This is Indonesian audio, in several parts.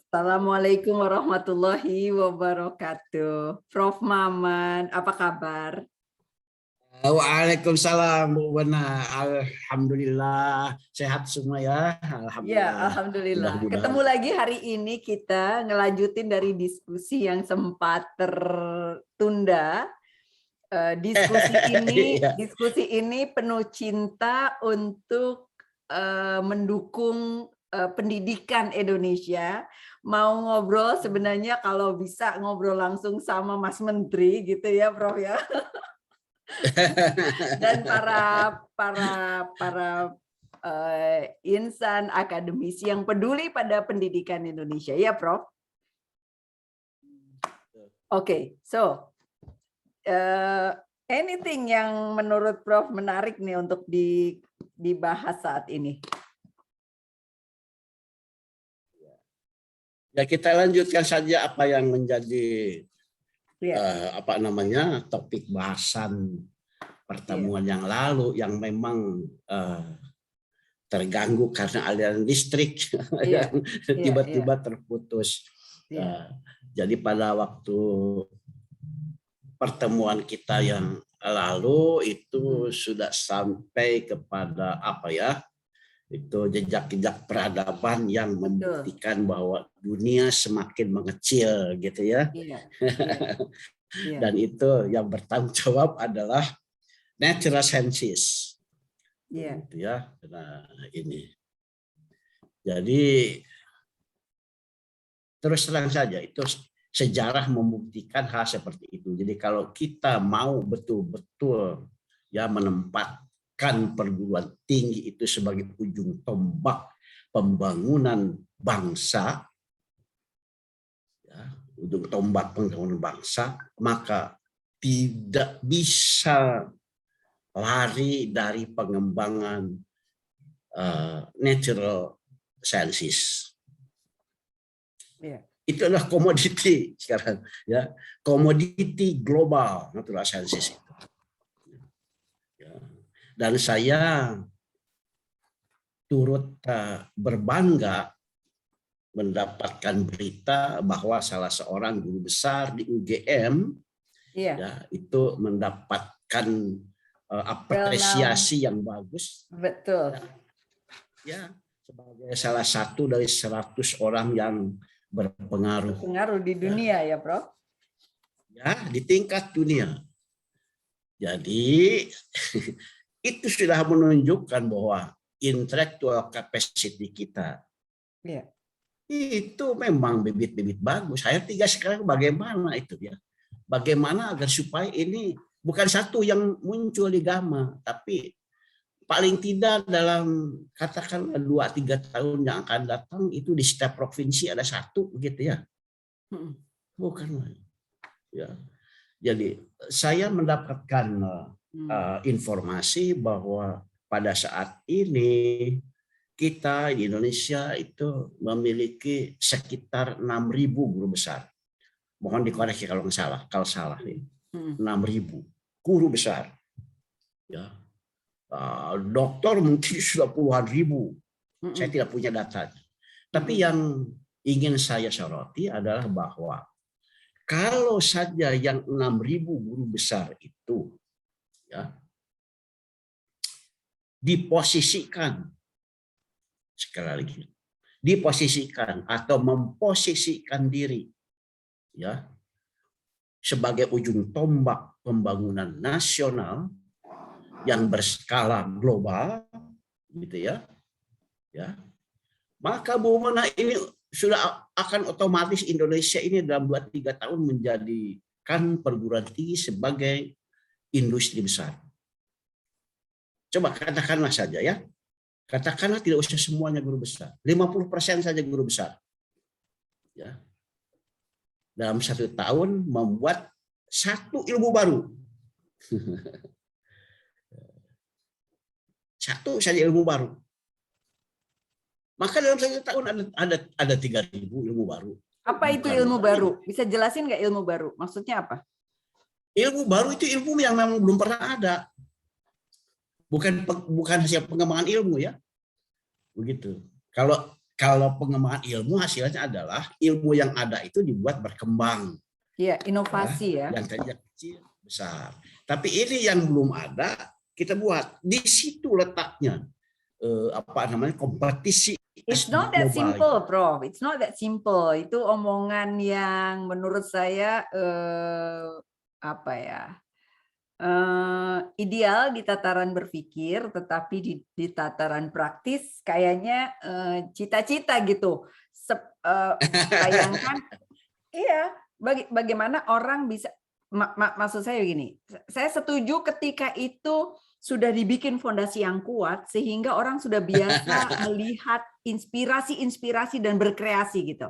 Assalamualaikum warahmatullahi wabarakatuh. Prof. Maman, apa kabar? Waalaikumsalam Bu Wana. Alhamdulillah sehat semua ya. Ya, Alhamdulillah. alhamdulillah. Mudah-mudahan. Ketemu lagi hari ini kita ngelanjutin dari diskusi yang sempat tertunda. Iya. Diskusi ini penuh cinta untuk mendukung pendidikan Indonesia. Mau ngobrol sebenarnya kalau bisa ngobrol langsung sama Mas Menteri gitu ya, Prof ya. Dan para insan akademisi yang peduli pada pendidikan Indonesia ya, Prof. Oke, so anything yang menurut Prof menarik nih untuk dibahas saat ini? Ya kita lanjutkan saja apa yang menjadi topik bahasan pertemuan yang lalu yang memang terganggu karena aliran listrik yang tiba-tiba terputus. Jadi pada waktu pertemuan kita yang lalu itu sudah sampai kepada itu jejak-jejak peradaban yang membuktikan bahwa dunia semakin mengecil gitu ya. Dan itu yang bertanggung jawab adalah natural sciences. Gitu ya. Nah, ini. Jadi terus terang saja itu sejarah membuktikan hal seperti itu. Jadi kalau kita mau betul-betul ya menempatkan perguruan tinggi itu sebagai ujung tombak pembangunan bangsa, ya, ujung tombak pembangunan bangsa, maka tidak bisa lari dari pengembangan natural sciences. Itu adalah komoditi sekarang, ya, komoditi global natural sciences itu. Dan saya turut berbangga mendapatkan berita bahwa salah seorang guru besar di UGM ya, itu mendapatkan apresiasi yang bagus. Betul. Ya, sebagai salah satu dari 100 orang yang berpengaruh di dunia ya, Prof. Ya, di tingkat dunia. Jadi itu sudah menunjukkan bahwa intellectual capacity kita itu memang bibit-bibit bagus. Saya tiga sekarang bagaimana itu ya? Bagaimana agar supaya ini bukan satu yang muncul di Gama, tapi paling tidak dalam katakan 2-3 tahun yang akan datang itu di setiap provinsi ada satu begitu ya. Bukan ya. Jadi saya mendapatkan informasi bahwa pada saat ini kita di Indonesia itu memiliki sekitar 6.000 guru besar. Mohon dikoreksi kalau salah. 6.000 guru besar. Ya. Dokter mungkin sudah puluhan ribu. Saya tidak punya datanya. Tapi yang ingin saya soroti adalah bahwa kalau saja yang 6.000 guru besar itu ya, diposisikan, sekali lagi, diposisikan atau memposisikan diri ya sebagai ujung tombak pembangunan nasional yang berskala global gitu ya. Ya. Maka Bu Mona ini sudah akan otomatis Indonesia ini dalam 2-3 tahun menjadikan perguruan tinggi sebagai industri besar. Coba katakanlah saja ya. Katakanlah tidak usah semuanya guru besar. 50% saja guru besar. Ya. Dalam 1 tahun membuat satu ilmu baru. Satu saja ilmu baru. Maka dalam 1 tahun ada 3.000 ilmu baru. Apa itu ilmu baru? Bisa jelasin nggak ilmu baru? Maksudnya apa? Ilmu baru itu ilmu yang memang belum pernah ada. Bukan hasil pengembangan ilmu ya. Begitu. Kalau kalau pengembangan ilmu hasilnya adalah ilmu yang ada itu dibuat berkembang. Ya, inovasi ya. Yang tadinya kecil besar. Tapi ini yang belum ada kita buat. Di situ letaknya kompetisi. It's not that simple, Prof. It's not that simple. Itu omongan yang menurut saya ideal di tataran berpikir, tetapi di tataran praktis kayaknya cita-cita gitu. Bayangkan, iya, bagaimana orang bisa, maksud saya begini, saya setuju ketika itu sudah dibikin fondasi yang kuat, sehingga orang sudah biasa melihat inspirasi-inspirasi dan berkreasi gitu.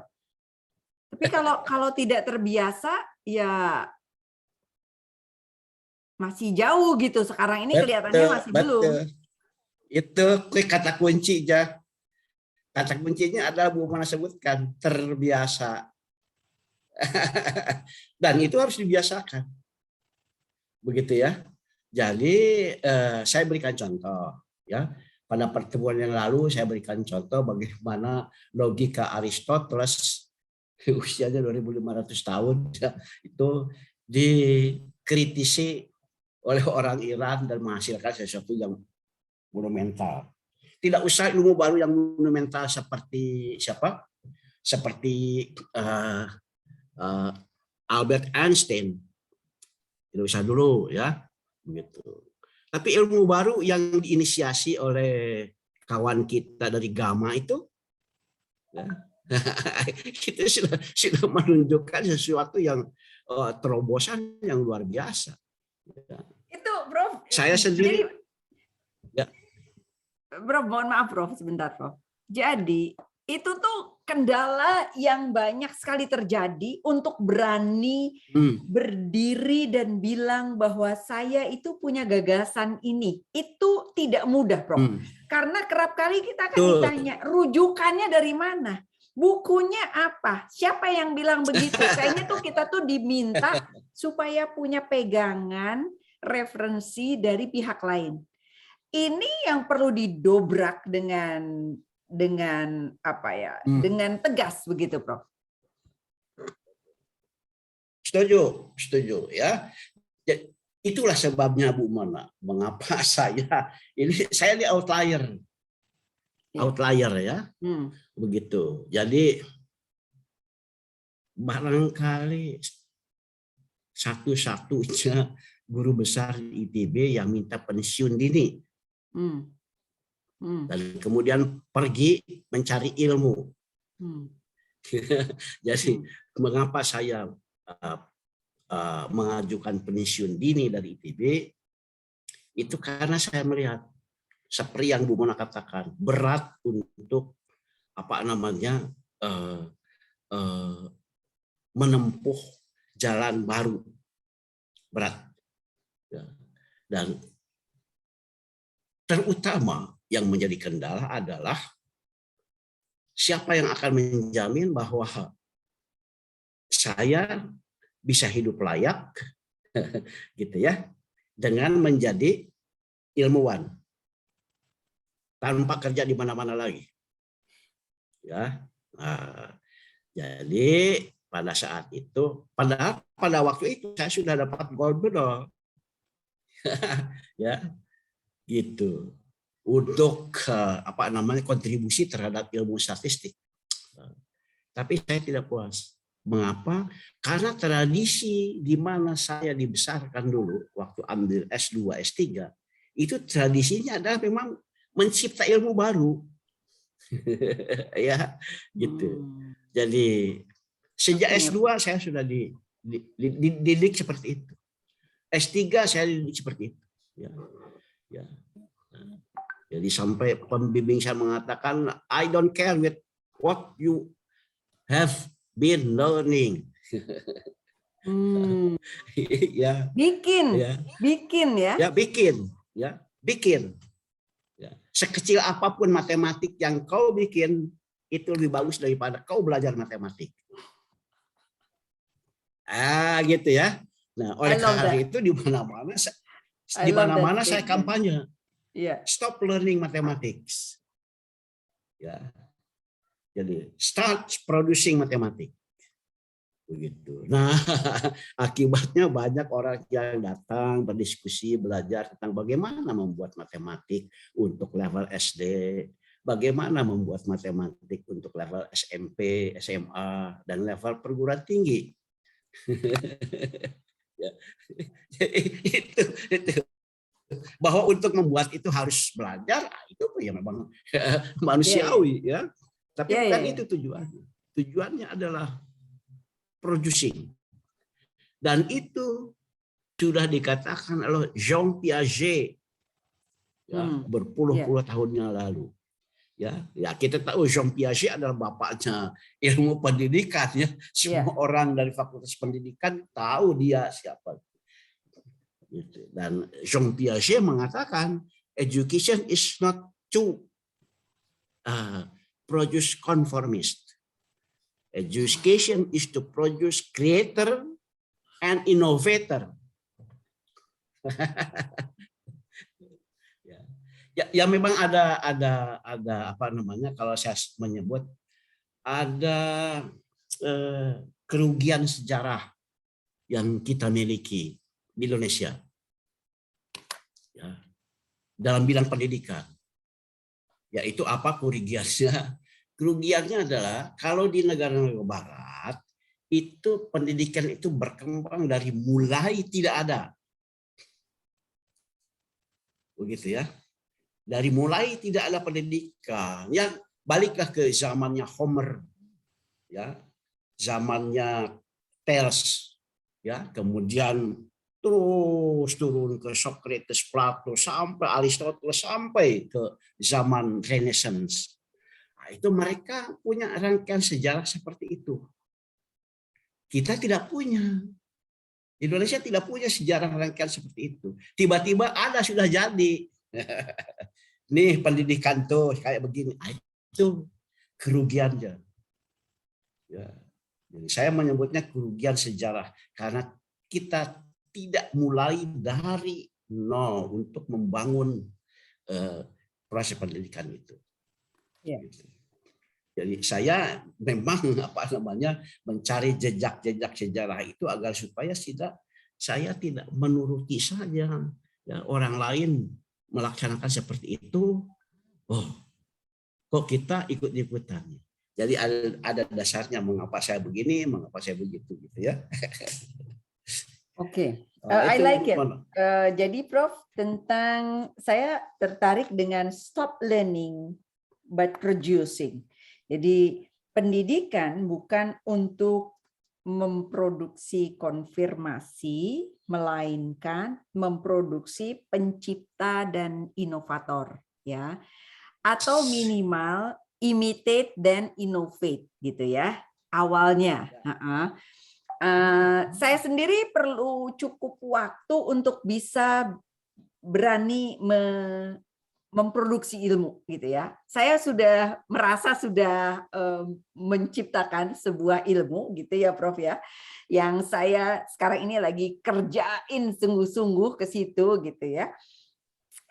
Tapi kalau tidak terbiasa, ya masih jauh gitu. Sekarang ini kelihatannya masih belum. Itu kata kunci aja. Kata kuncinya adalah Bu Mana sebutkan, terbiasa. Dan itu harus dibiasakan. Begitu ya. Jadi saya berikan contoh ya. Pada pertemuan yang lalu saya berikan contoh bagaimana logika Aristoteles usianya 2.500 tahun ya, itu dikritisi oleh orang Iran dan menghasilkan sesuatu yang monumental. Tidak usah ilmu baru yang monumental seperti siapa? Seperti Albert Einstein. Tidak usah dulu ya, begitu. Tapi ilmu baru yang diinisiasi oleh kawan kita dari Gamma itu, ya, itu sudah menunjukkan sesuatu yang terobosan yang luar biasa. Itu, Prof. Saya sendiri. Ya. Prof, mohon maaf, Prof. Sebentar, Prof. Jadi itu tuh kendala yang banyak sekali terjadi untuk berani berdiri dan bilang bahwa saya itu punya gagasan ini. Itu tidak mudah, Prof. Karena kerap kali kita akan ditanya, rujukannya dari mana? Bukunya apa? Siapa yang bilang begitu? Kayaknya tuh kita tuh diminta supaya punya pegangan, referensi dari pihak lain. Ini yang perlu didobrak dengan dengan tegas begitu, Prof. Setuju ya. Itulah sebabnya Bu Mana, mengapa saya ini outlier. Outlier ya. Begitu. Jadi barangkali satu-satunya guru besar di ITB yang minta pensiun dini. Dan kemudian pergi mencari ilmu. Jadi mengapa saya mengajukan pensiun dini dari ITB? Itu karena saya melihat seperti yang Bu Mana katakan, berat untuk menempuh jalan baru, berat. Dan terutama yang menjadi kendala adalah siapa yang akan menjamin bahwa saya bisa hidup layak gitu ya, dengan menjadi ilmuwan tanpa kerja di mana-mana lagi. Ya. Nah, jadi pada saat itu, pada waktu itu saya sudah dapat gold medal. Ya. Gitu. Untuk kontribusi terhadap ilmu statistik. Tapi saya tidak puas. Mengapa? Karena tradisi di mana saya dibesarkan dulu waktu ambil S2, S3, itu tradisinya adalah memang mencipta ilmu baru. Ya, gitu. Jadi sejak S2 saya sudah dididik seperti itu. S3 saya dididik seperti itu. Ya. Ya. Jadi sampai pembimbing saya mengatakan, I don't care with what you have been learning. Ya. Bikin ya. Ya, bikin. Ya, bikin. Ya. Sekecil apapun matematik yang kau bikin, itu lebih bagus daripada kau belajar matematik. Gitu ya. Nah, oleh karena itu di mana-mana saya kampanye. Stop learning mathematics. Ya. Jadi start producing matematik. Begitu. Nah, akibatnya banyak orang yang datang berdiskusi, belajar tentang bagaimana membuat matematik untuk level SD, bagaimana membuat matematik untuk level SMP, SMA, dan level perguruan tinggi. Ya. Itu. Bahwa untuk membuat itu harus belajar, itu ya memang manusiawi, ya. Tapi bukan itu tujuannya. Tujuannya adalah producing. Dan itu sudah dikatakan oleh Jean Piaget ya, berpuluh-puluh tahun yang lalu. Ya, kita tahu Jean Piaget adalah bapaknya ilmu pendidikan, ya. Semua orang dari Fakultas Pendidikan tahu dia siapa. Dan Jean Piaget mengatakan education is not to produce conformist. Education is to produce creator and innovator. Ya, memang ada apa namanya, kalau saya menyebut ada kerugian sejarah yang kita miliki di Indonesia, ya, dalam bidang pendidikan. Yaitu apa kerugiannya? Kerugiannya adalah kalau di negara-negara Barat itu pendidikan itu berkembang dari mulai tidak ada, begitu ya. Dari mulai tidak ada pendidikan, ya baliklah ke zamannya Homer, ya, zamannya Thales, ya, kemudian terus turun ke Socrates, Plato, sampai Aristoteles, sampai ke zaman Renaissance. Nah, itu mereka punya rangkaian sejarah seperti itu. Kita tidak punya. Indonesia tidak punya sejarah rangkaian seperti itu. Tiba-tiba ada, sudah jadi. Nih pendidikan tuh kayak begini. Itu kerugiannya. Ya. Jadi saya menyebutnya kerugian sejarah karena kita tidak mulai dari nol untuk membangun proses pendidikan itu. Ya. Jadi saya memang mencari jejak-jejak sejarah itu agar supaya saya tidak menuruti saja, ya, orang lain melaksanakan seperti itu. Oh, kok kita ikut-ikutan? Jadi ada dasarnya mengapa saya begini, mengapa saya begitu, gitu ya. Oke, I like it. Jadi Prof, tentang saya tertarik dengan stop learning but producing. Jadi pendidikan bukan untuk memproduksi konfirmasi, melainkan memproduksi pencipta dan inovator, ya, atau minimal imitate dan innovate, gitu ya, awalnya. Saya sendiri perlu cukup waktu untuk bisa berani memproduksi ilmu, gitu ya. Saya sudah merasa sudah menciptakan sebuah ilmu, gitu ya Prof ya, yang saya sekarang ini lagi kerjain sungguh-sungguh ke situ, gitu ya.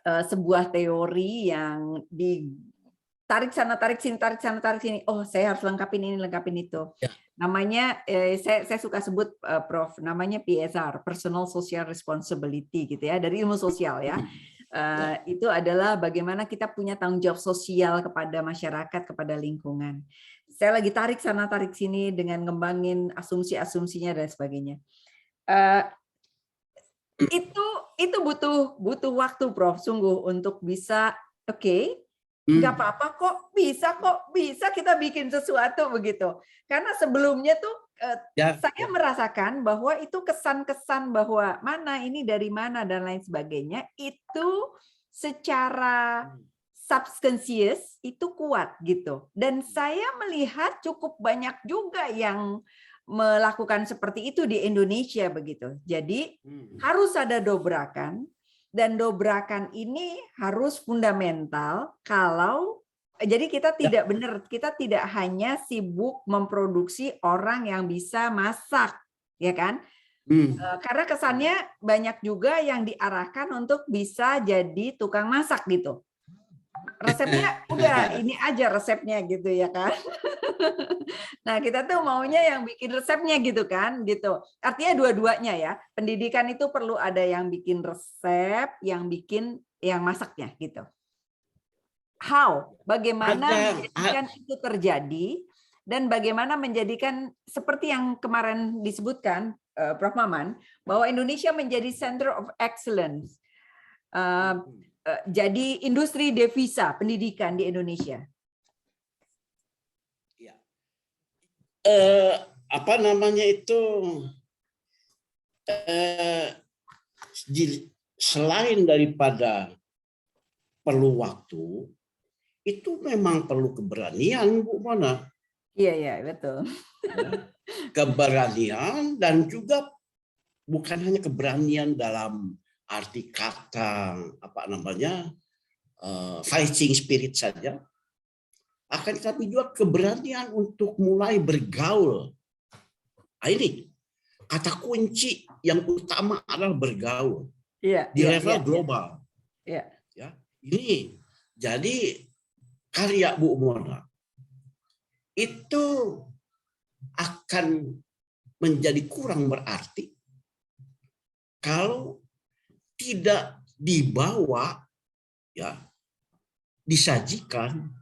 Sebuah teori yang ditarik sana, tarik sini, tarik sana, tarik sini. Oh, saya harus lengkapin ini, lengkapin itu. Ya. Namanya, saya suka sebut Prof, namanya PSR, Personal Social Responsibility, gitu ya, dari ilmu sosial ya. Itu adalah bagaimana kita punya tanggung jawab sosial kepada masyarakat, kepada lingkungan. Saya lagi tarik sana, tarik sini dengan ngembangin asumsi-asumsinya dan sebagainya. Itu butuh waktu, Prof, sungguh untuk bisa nggak apa-apa kok, bisa kita bikin sesuatu begitu. Karena sebelumnya tuh saya merasakan bahwa itu kesan-kesan bahwa mana ini dari mana dan lain sebagainya itu secara substansius itu kuat gitu. Dan saya melihat cukup banyak juga yang melakukan seperti itu di Indonesia begitu. Jadi harus ada dobrakan. Dan dobrakan ini harus fundamental kalau jadi kita tidak benar, kita tidak hanya sibuk memproduksi orang yang bisa masak, ya kan? Karena kesannya banyak juga yang diarahkan untuk bisa jadi tukang masak gitu. resepnya udah ini aja resepnya gitu ya kan. Nah, kita tuh maunya yang bikin resepnya gitu kan, gitu. Artinya dua-duanya ya. Pendidikan itu perlu ada yang bikin resep, yang bikin yang masaknya gitu. How? Bagaimana menjadikan itu terjadi dan bagaimana menjadikan seperti yang kemarin disebutkan Prof. Maman bahwa Indonesia menjadi center of excellence. Jadi industri devisa pendidikan di Indonesia. Apa namanya itu, selain daripada perlu waktu, itu memang perlu keberanian, Bu Mona. Iya, betul. Keberanian dan juga bukan hanya keberanian dalam arti kata apa namanya fighting spirit saja, akan tetapi juga keberanian untuk mulai bergaul. Nah, ini kata kunci yang utama adalah bergaul di level global. Ya, ini jadi karya Bu Mona itu akan menjadi kurang berarti kalau tidak dibawa, ya, disajikan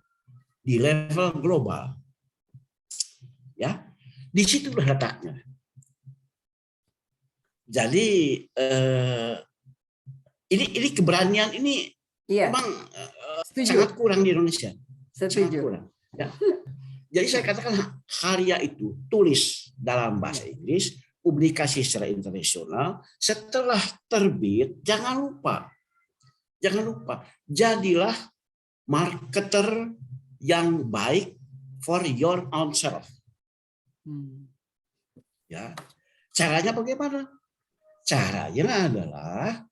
di level global. Ya, di situ letaknya. Jadi ini keberanian ini memang sangat kurang di Indonesia. Sangat kurang. Ya. Jadi saya katakan karya itu tulis dalam bahasa Inggris, publikasi secara internasional, setelah terbit jangan lupa jadilah marketer yang baik for your own self. Ya, caranya bagaimana? Caranya adalah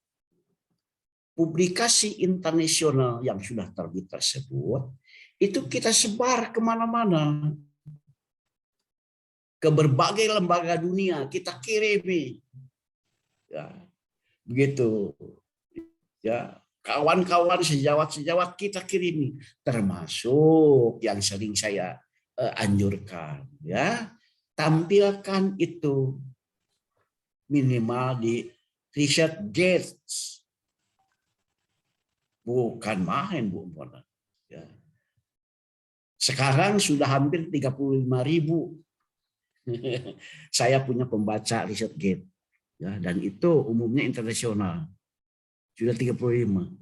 publikasi internasional yang sudah terbit tersebut itu kita sebar kemana-mana, ke berbagai lembaga dunia kita kirimi, ya, begitu, ya, kawan-kawan sejawat kita kirimi, termasuk yang sering saya anjurkan, ya, tampilkan itu minimal di ResearchGate, bukan main Bu Mona. Ya. Sekarang sudah hampir 35.000. Saya punya pembaca ResearchGate, ya, dan itu umumnya internasional. Sudah 35.000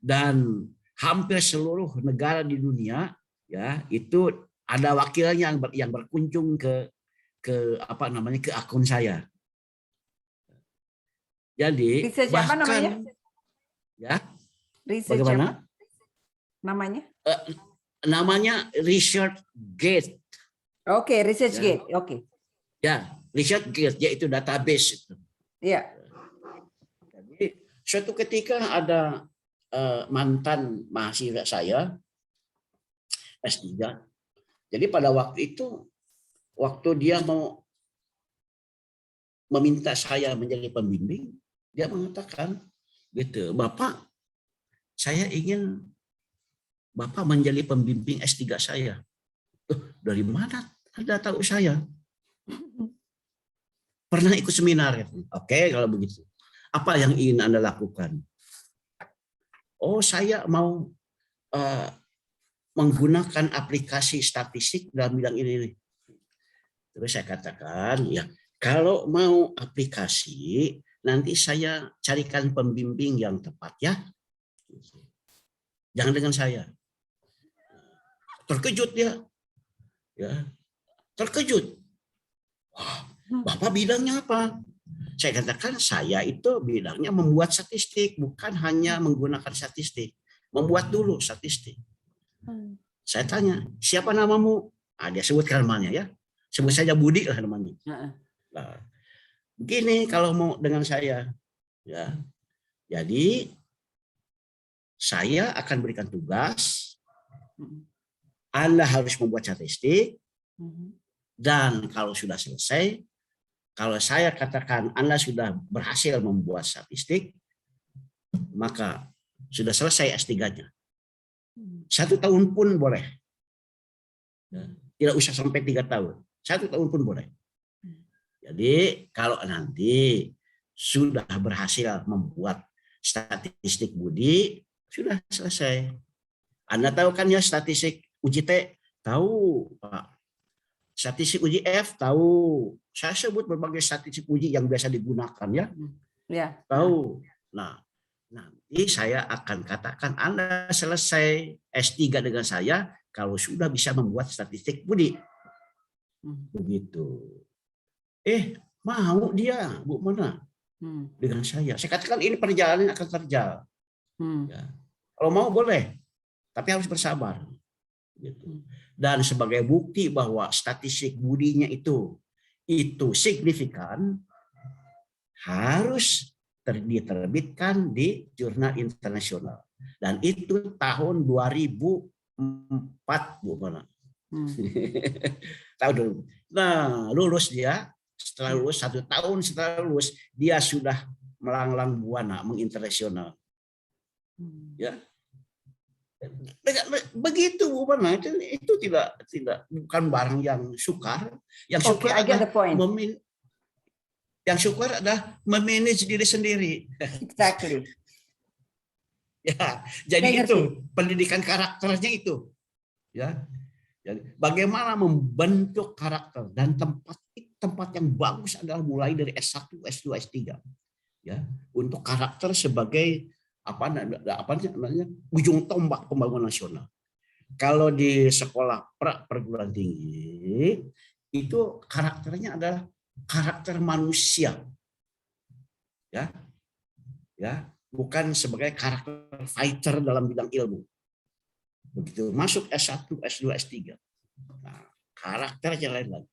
dan hampir seluruh negara di dunia, ya, itu ada wakilnya yang berkunjung ke apa namanya ke akun saya. Jadi research bahkan apa namanya? Ya, research bagaimana? Apa namanya? Namanya ResearchGate. Oke, ResearchGate. Ya. Oke. Ya, ResearchGate yaitu database itu. Iya. Jadi suatu ketika ada mantan mahasiswa saya S3. Jadi pada waktu itu, waktu dia mau meminta saya menjadi pembimbing, dia mengatakan, gitu, Bapak, saya ingin Bapak menjadi pembimbing S3 saya. Dari mana Anda tahu saya? Pernah ikut seminar. Oke, kalau begitu. Apa yang ingin Anda lakukan? Oh, saya mau menggunakan aplikasi statistik dalam bidang ini. Terus saya katakan, ya, kalau mau aplikasi, nanti saya carikan pembimbing yang tepat, ya. Jangan dengan saya. Terkejut dia. Ya. Terkejut. Wah, Bapak bidangnya apa? Saya katakan saya itu bidangnya membuat statistik, bukan hanya menggunakan statistik. Membuat dulu statistik. Saya tanya, siapa namamu? Dia sebutkan namanya, ya. Sebut saja Budi lah namanya. Nah, begini kalau mau dengan saya, ya. Jadi saya akan berikan tugas, Anda harus membuat statistik, dan kalau sudah selesai, kalau saya katakan Anda sudah berhasil membuat statistik, maka sudah selesai S3-nya. 1 tahun pun boleh. Tidak usah sampai 3 tahun. 1 tahun pun boleh. Jadi kalau nanti sudah berhasil membuat statistik budi, sudah selesai. Anda tahu kan ya statistik uji T? Tahu, Pak. Statistik uji F tahu. Saya sebut berbagai statistik uji yang biasa digunakan ya. Ya. Tahu. Nah, nanti saya akan katakan Anda selesai S3 dengan saya kalau sudah bisa membuat statistik budi. Begitu. Mau dia, Bu Mona, dengan saya. Saya katakan ini perjalanan akan terjal. Ya. Kalau mau boleh, tapi harus bersabar. Gitu. Dan sebagai bukti bahwa statistik budinya itu signifikan, harus diterbitkan di jurnal internasional. Dan itu tahun 2004, Bu Mona. Tahun 2000. Nah, lulus dia. Setelah lulus, 1 tahun setelah lulus, dia sudah melanglang buana menginternasional. Ya, begitu Bu Mona. Itu tidak bukan barang yang sukar. Yang sukar adalah memanage diri sendiri. Exactly. Ya, jadi itu pendidikan karakternya itu. Ya. Jadi, bagaimana membentuk karakter, dan tempat yang bagus adalah mulai dari S1, S2, S3. Ya, untuk karakter sebagai apa namanya ujung tombak pembangunan nasional. Kalau di sekolah perguruan tinggi itu karakternya adalah karakter manusia. Ya. Ya, bukan sebagai karakter fighter dalam bidang ilmu. Begitu masuk S1, S2, S3. Nah, karakternya lain lagi.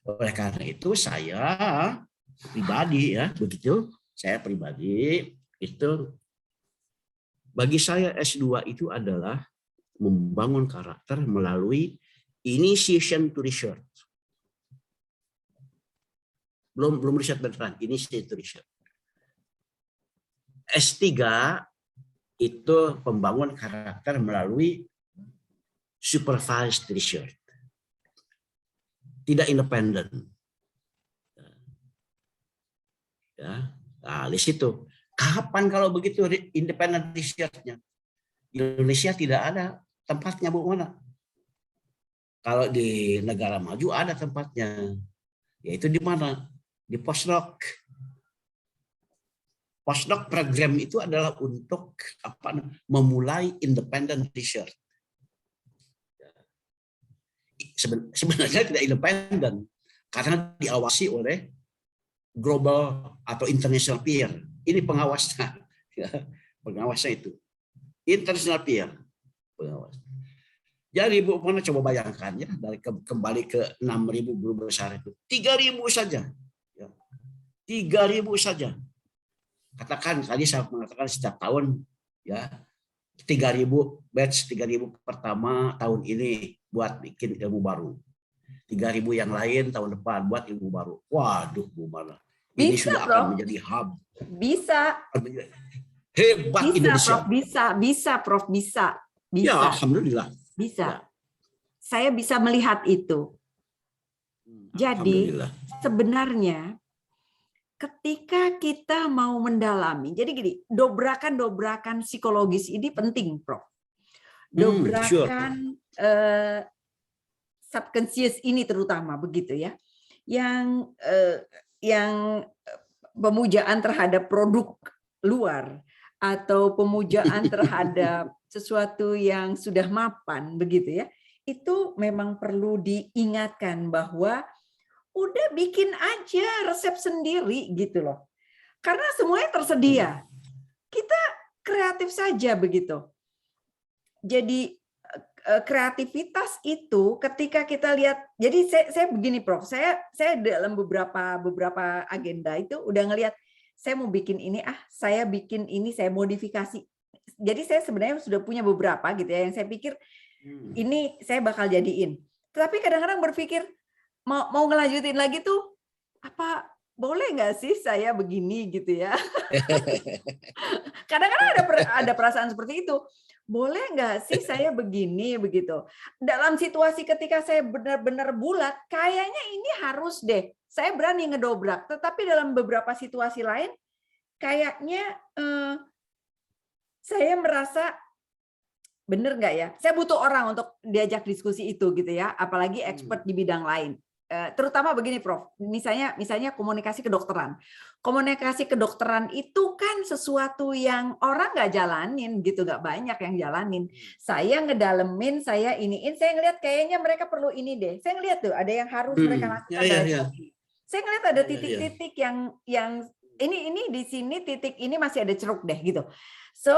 Oleh karena itu saya pribadi ya, itu bagi saya S2 itu adalah membangun karakter melalui initiation to research. Belum riset beneran, initiation to research. S3 itu pembangun karakter melalui supervised research. Tidak independen. Ya, nah, di situ. Kapan kalau begitu independen research-nya? Indonesia tidak ada tempatnya, Bu Mona. Kalau di negara maju ada tempatnya. Yaitu di mana? Di postdoc. Postdoc program itu adalah untuk memulai independent research. Sebenarnya tidak independen karena diawasi oleh global atau international peer. Ini pengawasnya, pengawasnya itu international peer, pengawas. Jadi Bu Mona coba bayangkan ya, dari kembali ke 6.000 guru besar itu, 3.000 saja, ya. 3.000 saja. Katakan tadi saya mengatakan setiap tahun ya 3.000 batch, 3.000 pertama tahun ini buat bikin ilmu baru. 3.000 yang lain tahun depan buat ilmu baru. Waduh, Bu Mona. Ini Bisa, sudah Prof. akan menjadi hub. Bisa. Hebat bisa, Indonesia. Prof, bisa. Ya, alhamdulillah. Bisa. Ya. Saya bisa melihat itu. Jadi, sebenarnya ketika kita mau mendalami, jadi gini, dobrakan psikologis ini penting, Prof. Dobrakan subconscious ini terutama begitu ya, yang pemujaan terhadap produk luar atau pemujaan terhadap sesuatu yang sudah mapan begitu ya, itu memang perlu diingatkan bahwa udah bikin aja resep sendiri gitu loh. Karena semuanya tersedia. Kita kreatif saja begitu. Jadi kreativitas itu ketika kita lihat, jadi saya begini Prof, saya dalam beberapa agenda itu udah ngelihat saya mau bikin ini, saya bikin ini, saya modifikasi. Jadi saya sebenarnya sudah punya beberapa gitu ya yang saya pikir ini saya bakal jadiin. Tapi kadang-kadang berpikir mau ngelanjutin lagi tuh, apa boleh nggak sih saya begini gitu ya? Kadang-kadang ada perasaan seperti itu. boleh nggak sih saya begini begitu. Dalam situasi ketika saya benar-benar bulat, kayaknya ini harus deh. Saya berani ngedobrak. Tetapi dalam beberapa situasi lain, kayaknya saya merasa bener nggak ya? Saya butuh orang untuk diajak diskusi itu gitu ya. Apalagi expert di bidang lain. Terutama begini, Prof. Misalnya komunikasi kedokteran. Komunikasi kedokteran itu kan sesuatu yang orang nggak jalanin gitu, nggak banyak yang jalanin. Saya ngedalemin, saya iniin, saya ngelihat kayaknya mereka perlu ini deh. Saya ngelihat tuh ada yang harus mereka lakukan dalam ini. Saya ngelihat ada titik-titik yang ini di sini titik ini masih ada ceruk deh gitu. So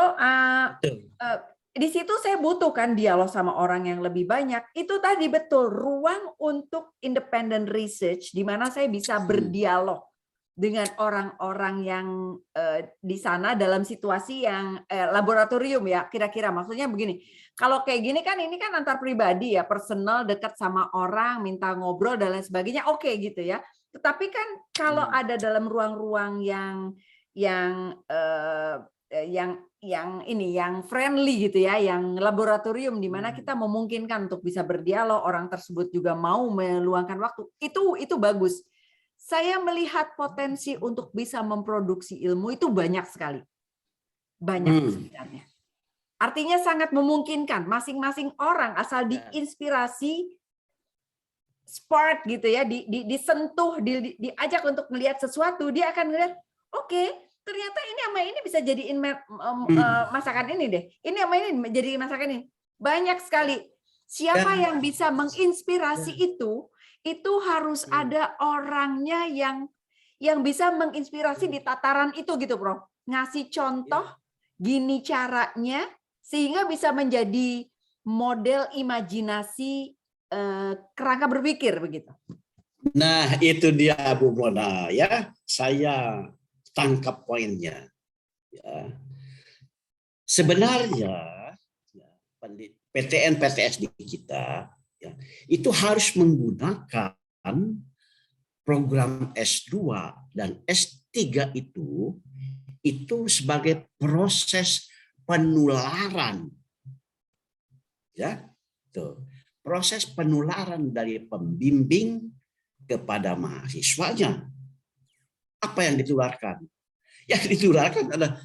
di situ saya butuhkan dialog sama orang yang lebih banyak. Itu tadi betul ruang untuk independent research di mana saya bisa berdialog dengan orang-orang yang di sana dalam situasi yang laboratorium ya, kira-kira maksudnya begini. Kalau kayak gini kan ini kan antar pribadi ya, personal, dekat sama orang, minta ngobrol dan lain sebagainya, oke gitu ya. Tetapi kan kalau ada dalam ruang-ruang yang friendly gitu ya, yang laboratorium di mana kita memungkinkan untuk bisa berdialog, orang tersebut juga mau meluangkan waktu, itu bagus. Saya melihat potensi untuk bisa memproduksi ilmu itu banyak sekali. Banyak sebenarnya. Artinya sangat memungkinkan masing-masing orang asal diinspirasi, spark gitu ya, disentuh, diajak untuk melihat sesuatu, dia akan melihat, oke, ternyata ini sama ini bisa jadiin masakan ini deh. Ini sama ini jadi masakan ini. Banyak sekali. Siapa yang bisa menginspirasi itu harus ada orangnya yang bisa menginspirasi di tataran itu gitu, Prof. Ngasih contoh, gini caranya, sehingga bisa menjadi model imajinasi kerangka berpikir begitu. Nah, itu dia Bu Mona ya. Saya tangkap poinnya. Ya. Sebenarnya PTN PTS di kita ya, itu harus menggunakan program S2 dan S3 itu sebagai proses penularan. Ya, tuh. Proses penularan dari pembimbing kepada mahasiswanya. Apa yang ditularkan? Yang ditularkan adalah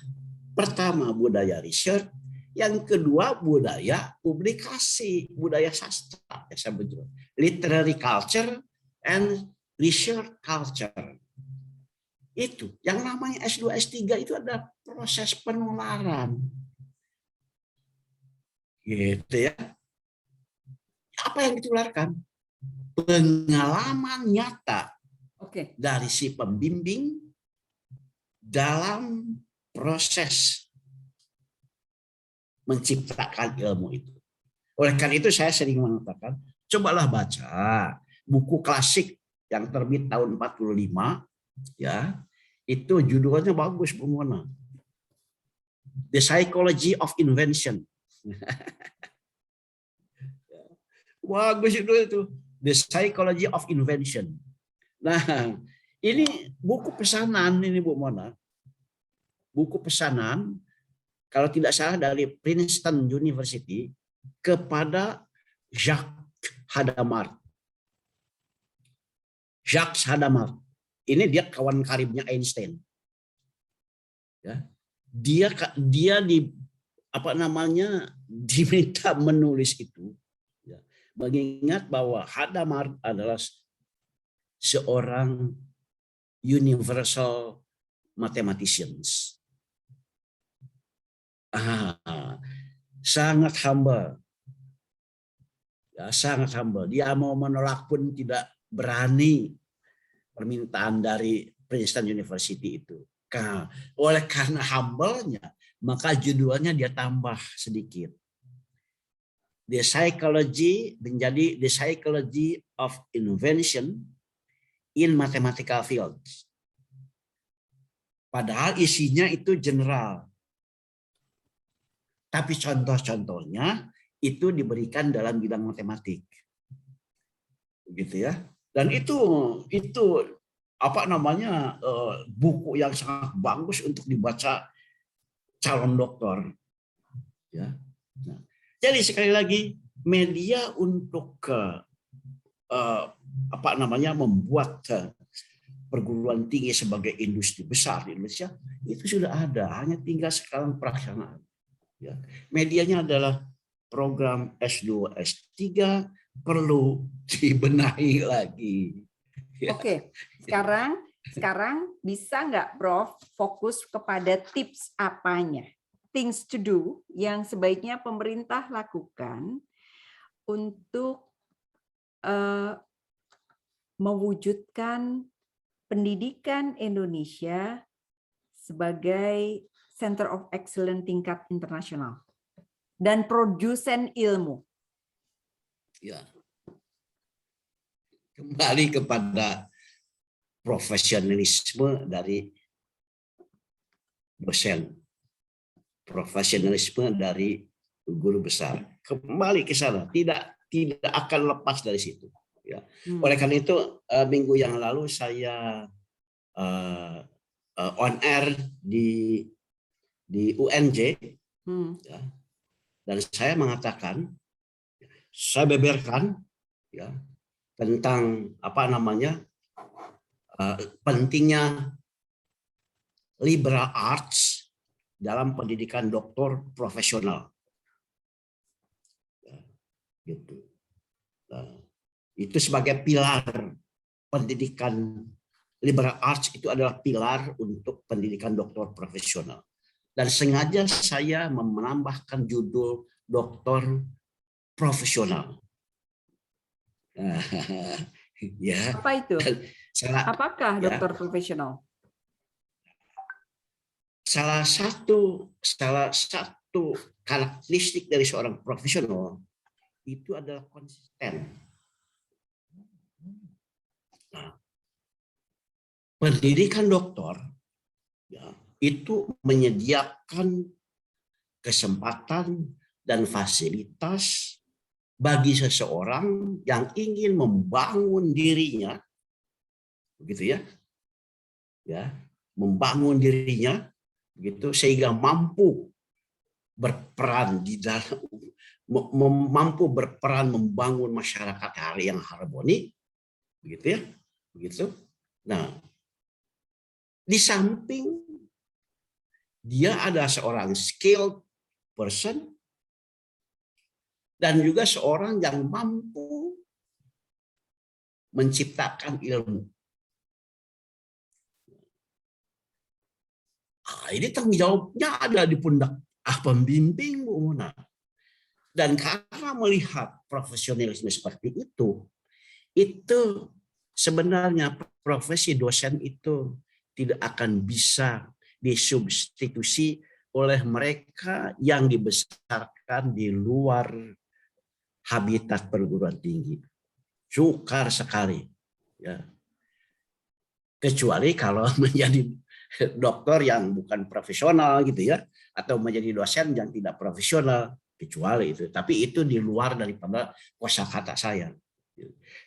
pertama budaya riset, yang kedua budaya publikasi, budaya sastra, ya saya betul. Literary culture and research culture. Itu yang namanya S2 S3 itu ada proses penularan. Gitu ya. Apa yang ditularkan? Pengalaman nyata dari si pembimbing dalam proses menciptakan ilmu itu. Oleh karena itu saya sering mengatakan, cobalah baca buku klasik yang terbit tahun 45, ya, itu judulnya bagus Bu Mona. The Psychology of Invention. Bagus itu. The Psychology of Invention. Nah, ini buku pesanan ini Bu Mona. Buku pesanan, kalau tidak salah dari Princeton University kepada Jacques Hadamard. Jacques Hadamard. Ini dia kawan karibnya Einstein. Ya. Dia diminta menulis itu. Ya. Mengingat bahwa Hadamard adalah seorang universal mathematicians. Sangat humble. Ya, sangat humble. Dia mau menolak pun tidak berani permintaan dari Princeton University itu. Oleh karena humble-nya, maka judulnya dia tambah sedikit. The Psychology menjadi The Psychology of Invention in Mathematical Fields. Padahal isinya itu general. Tapi contoh-contohnya itu diberikan dalam bidang matematik. Begitu ya. Dan itu buku yang sangat bagus untuk dibaca calon doktor. Ya. Nah, jadi sekali lagi media untuk membuat perguruan tinggi sebagai industri besar di Indonesia itu sudah ada, hanya tinggal sekarang pelaksanaan. Ya. Medianya adalah program S2, S3 perlu dibenahi lagi. Ya. Oke, sekarang bisa nggak Prof fokus kepada tips apanya, things to do yang sebaiknya pemerintah lakukan untuk mewujudkan pendidikan Indonesia sebagai Center of Excellence tingkat internasional dan produsen ilmu. Ya. Kembali kepada profesionalisme dari dosen, profesionalisme dari guru besar. Kembali ke sana, tidak akan lepas dari situ. Ya. Oleh karena itu minggu yang lalu saya on air di UNJ, ya, dan saya mengatakan, saya beberkan ya tentang pentingnya liberal arts dalam pendidikan doktor profesional. Ya, gitu. Nah, itu sebagai pilar pendidikan liberal arts, itu adalah pilar untuk pendidikan doktor profesional. Dan sengaja saya menambahkan judul doktor profesional. Ya. Apa itu? Apakah dokter profesional? Salah satu karakteristik dari seorang profesional itu adalah konsisten. Nah, pendidikan doktor ya, itu menyediakan kesempatan dan fasilitas bagi seseorang yang ingin membangun dirinya, begitu ya, membangun dirinya, begitu, sehingga mampu berperan di dalam, mampu berperan membangun masyarakat yang harmoni, begitu ya, begitu. Nah, di samping dia ada seorang skilled person dan juga seorang yang mampu menciptakan ilmu. Ini tanggung jawabnya ada di pundak pembimbing, Bu Mona. Dan karena melihat profesionalisme seperti itu sebenarnya profesi dosen itu tidak akan bisa disubstitusi oleh mereka yang dibesarkan di luar habitat perguruan tinggi. Sukar sekali. Ya. Kecuali kalau menjadi dokter yang bukan profesional gitu ya, atau menjadi dosen yang tidak profesional, kecuali itu. Tapi itu di luar daripada kosakata saya.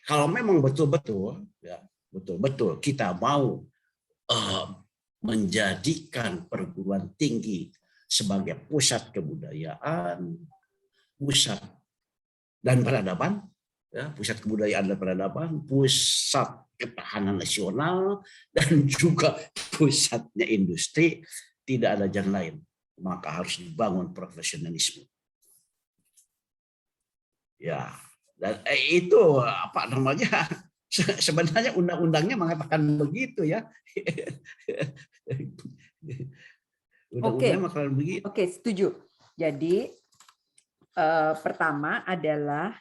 Kalau memang betul-betul kita mau menjadikan perguruan tinggi sebagai pusat kebudayaan, pusat dan peradaban, ya, pusat kebudayaan dan peradaban, pusat ketahanan nasional, dan juga pusatnya industri, tidak ada jalan lain. Maka harus dibangun profesionalisme. Ya, dan itu sebenarnya undang-undangnya mengatakan begitu ya. Undang-undangnya mengatakan begitu. Oke, setuju. Jadi pertama adalah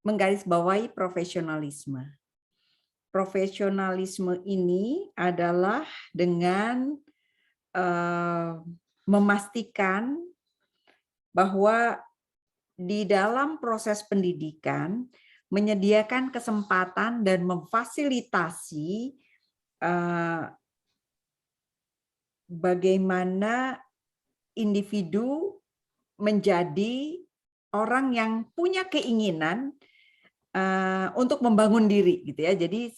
menggarisbawahi profesionalisme. Profesionalisme ini adalah dengan memastikan bahwa di dalam proses pendidikan menyediakan kesempatan dan memfasilitasi bagaimana individu menjadi orang yang punya keinginan untuk membangun diri, gitu ya. Jadi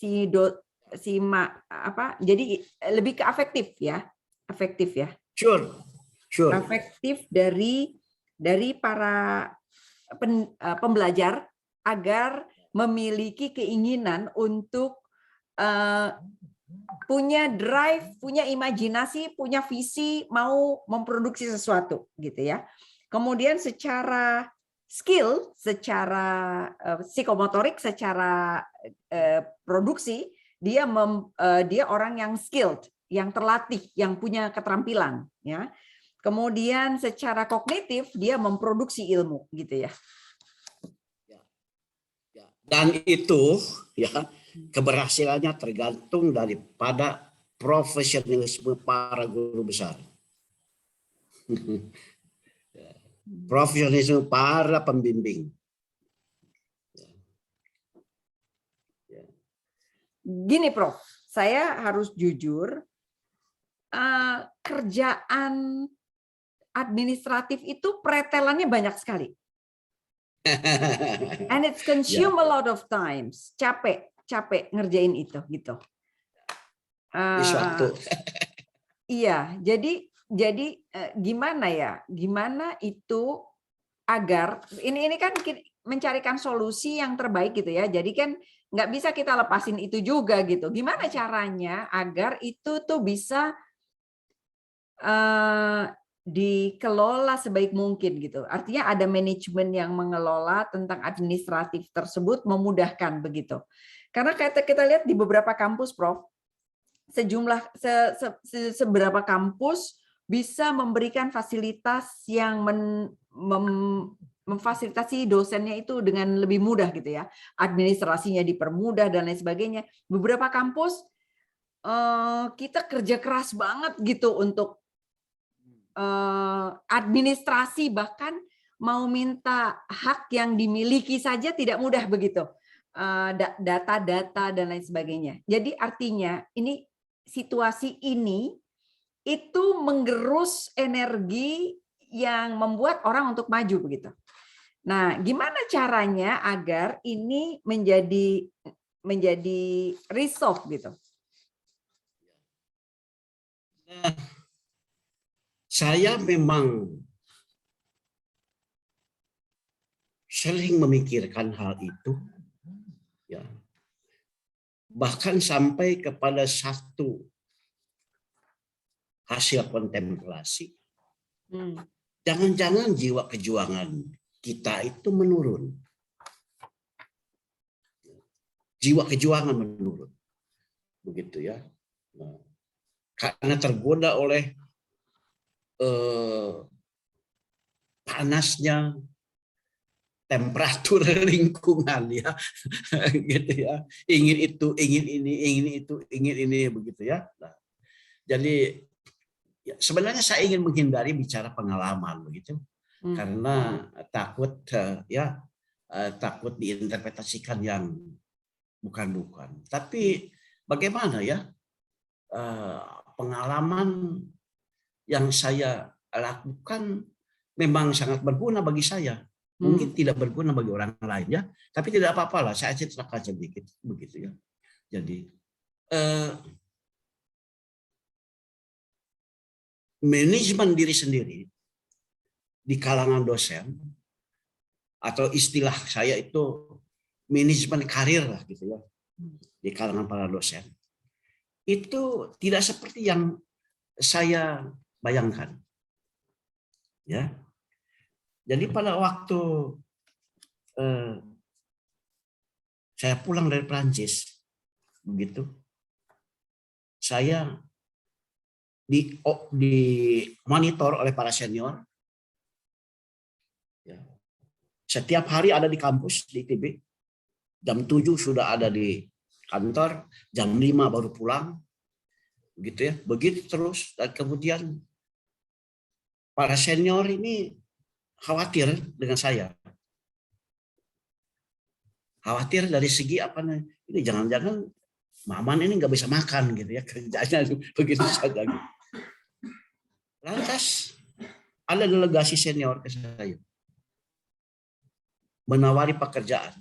jadi lebih ke afektif ya. Sure. Afektif dari dari para pembelajar agar memiliki keinginan untuk punya drive, punya imajinasi, punya visi, mau memproduksi sesuatu, gitu ya. Kemudian secara skill, secara psikomotorik, secara produksi, dia orang yang skilled, yang terlatih, yang punya keterampilan, ya. Kemudian secara kognitif dia memproduksi ilmu, gitu ya. Dan itu ya keberhasilannya tergantung daripada profesionalisme para guru besar. Profesionalisme para pembimbing. Gini Prof, saya harus jujur, kerjaan administratif itu pretelannya banyak sekali. And it's consume a lot of times. Capek ngerjain itu gitu. Iya, jadi gimana ya? Gimana itu agar ini kan mencarikan solusi yang terbaik gitu ya. Jadi kan nggak bisa kita lepasin itu juga gitu. Gimana caranya agar itu tuh bisa dikelola sebaik mungkin gitu. Artinya ada manajemen yang mengelola tentang administratif tersebut, memudahkan begitu. Karena kita lihat di beberapa kampus, Prof, seberapa kampus bisa memberikan fasilitas yang memfasilitasi dosennya itu dengan lebih mudah gitu ya. Administrasinya dipermudah dan lain sebagainya. Beberapa kampus kita kerja keras banget gitu untuk administrasi, bahkan mau minta hak yang dimiliki saja tidak mudah begitu, data-data dan lain sebagainya. Jadi artinya ini situasi ini itu menggerus energi yang membuat orang untuk maju begitu. Nah, gimana caranya agar ini menjadi resolve gitu? Saya memang sering memikirkan hal itu, ya. Bahkan sampai kepada satu hasil kontemplasi. Jangan-jangan jiwa kejuangan kita itu menurun. Jiwa kejuangan menurun. Begitu ya. Nah, karena tergoda oleh panasnya temperatur lingkungan ya, gitu ya. Ingin itu, ingin ini, ingin itu, ingin ini, begitu ya. Nah, jadi ya, sebenarnya saya ingin menghindari bicara pengalaman begitu, karena takut takut diinterpretasikan yang bukan-bukan. Tapi bagaimana ya pengalaman yang saya lakukan memang sangat berguna bagi saya. Mungkin tidak berguna bagi orang lain ya, tapi tidak apa-apa lah. Saya ceritakan sedikit begitu ya. Jadi manajemen diri sendiri di kalangan dosen, atau istilah saya itu manajemen karir lah gitu ya, di kalangan para dosen, itu tidak seperti yang saya bayangkan. Ya, jadi pada waktu saya pulang dari Prancis, begitu, saya di monitor oleh para senior. Ya. Setiap hari ada di kampus di ITB. Jam 7 sudah ada di kantor, jam 5 baru pulang. Begitu ya, begitu terus. Dan kemudian para senior ini khawatir dengan saya. Khawatir dari segi apa nih? Ini jangan-jangan Maman ini nggak bisa makan gitu ya, kerjanya begitu saja. Gitu. Lantas ada delegasi senior ke saya menawari pekerjaan,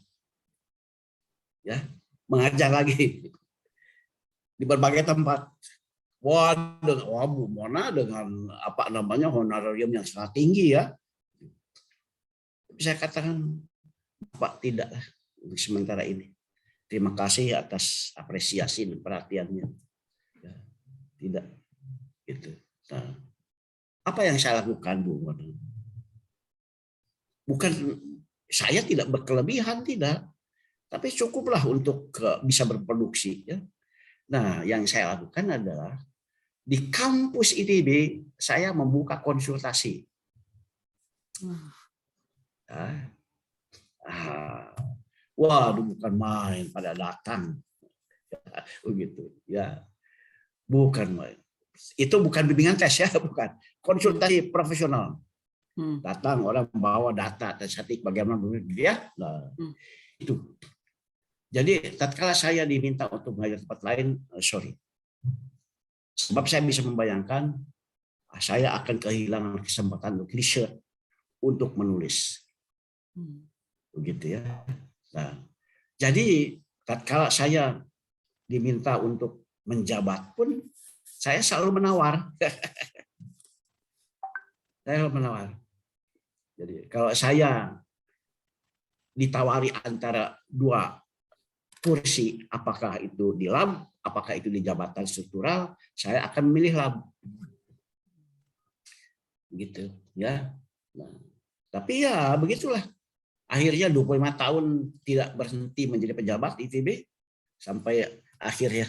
ya, mengajar lagi di berbagai tempat. Wah, Bu Mona dengan apa namanya honorarium yang sangat tinggi ya. saya katakan Pak tidak untuk sementara ini. Terima kasih atas apresiasi dan perhatiannya. Ya, tidak itu. Nah, apa yang saya lakukan, Bu? Bukan saya tidak berkelebihan, tidak, tapi cukuplah untuk bisa berproduksi. Ya. Nah, yang saya lakukan adalah di kampus ITB saya membuka konsultasi. Waduh, bukan main, pada datang, begitu. Ya, bukan main. Itu bukan bimbingan tes ya, bukan. Konsultasi profesional. Datang orang bawa data statistik bagaimana dia. Nah, itu. Jadi tatkala saya diminta untuk mengajar tempat lain, sorry. Sebab saya bisa membayangkan saya akan kehilangan kesempatan untuk riset, untuk menulis. Begitu ya. Nah, jadi tatkala saya diminta untuk menjabat pun saya selalu menawar. Saya selalu menawar. Jadi kalau saya ditawari antara dua kursi, apakah itu di lab, apakah itu di jabatan struktural, saya akan memilih lab. Gitu ya. Nah, tapi ya begitulah. Akhirnya 25 tahun tidak berhenti menjadi pejabat ITB sampai akhirnya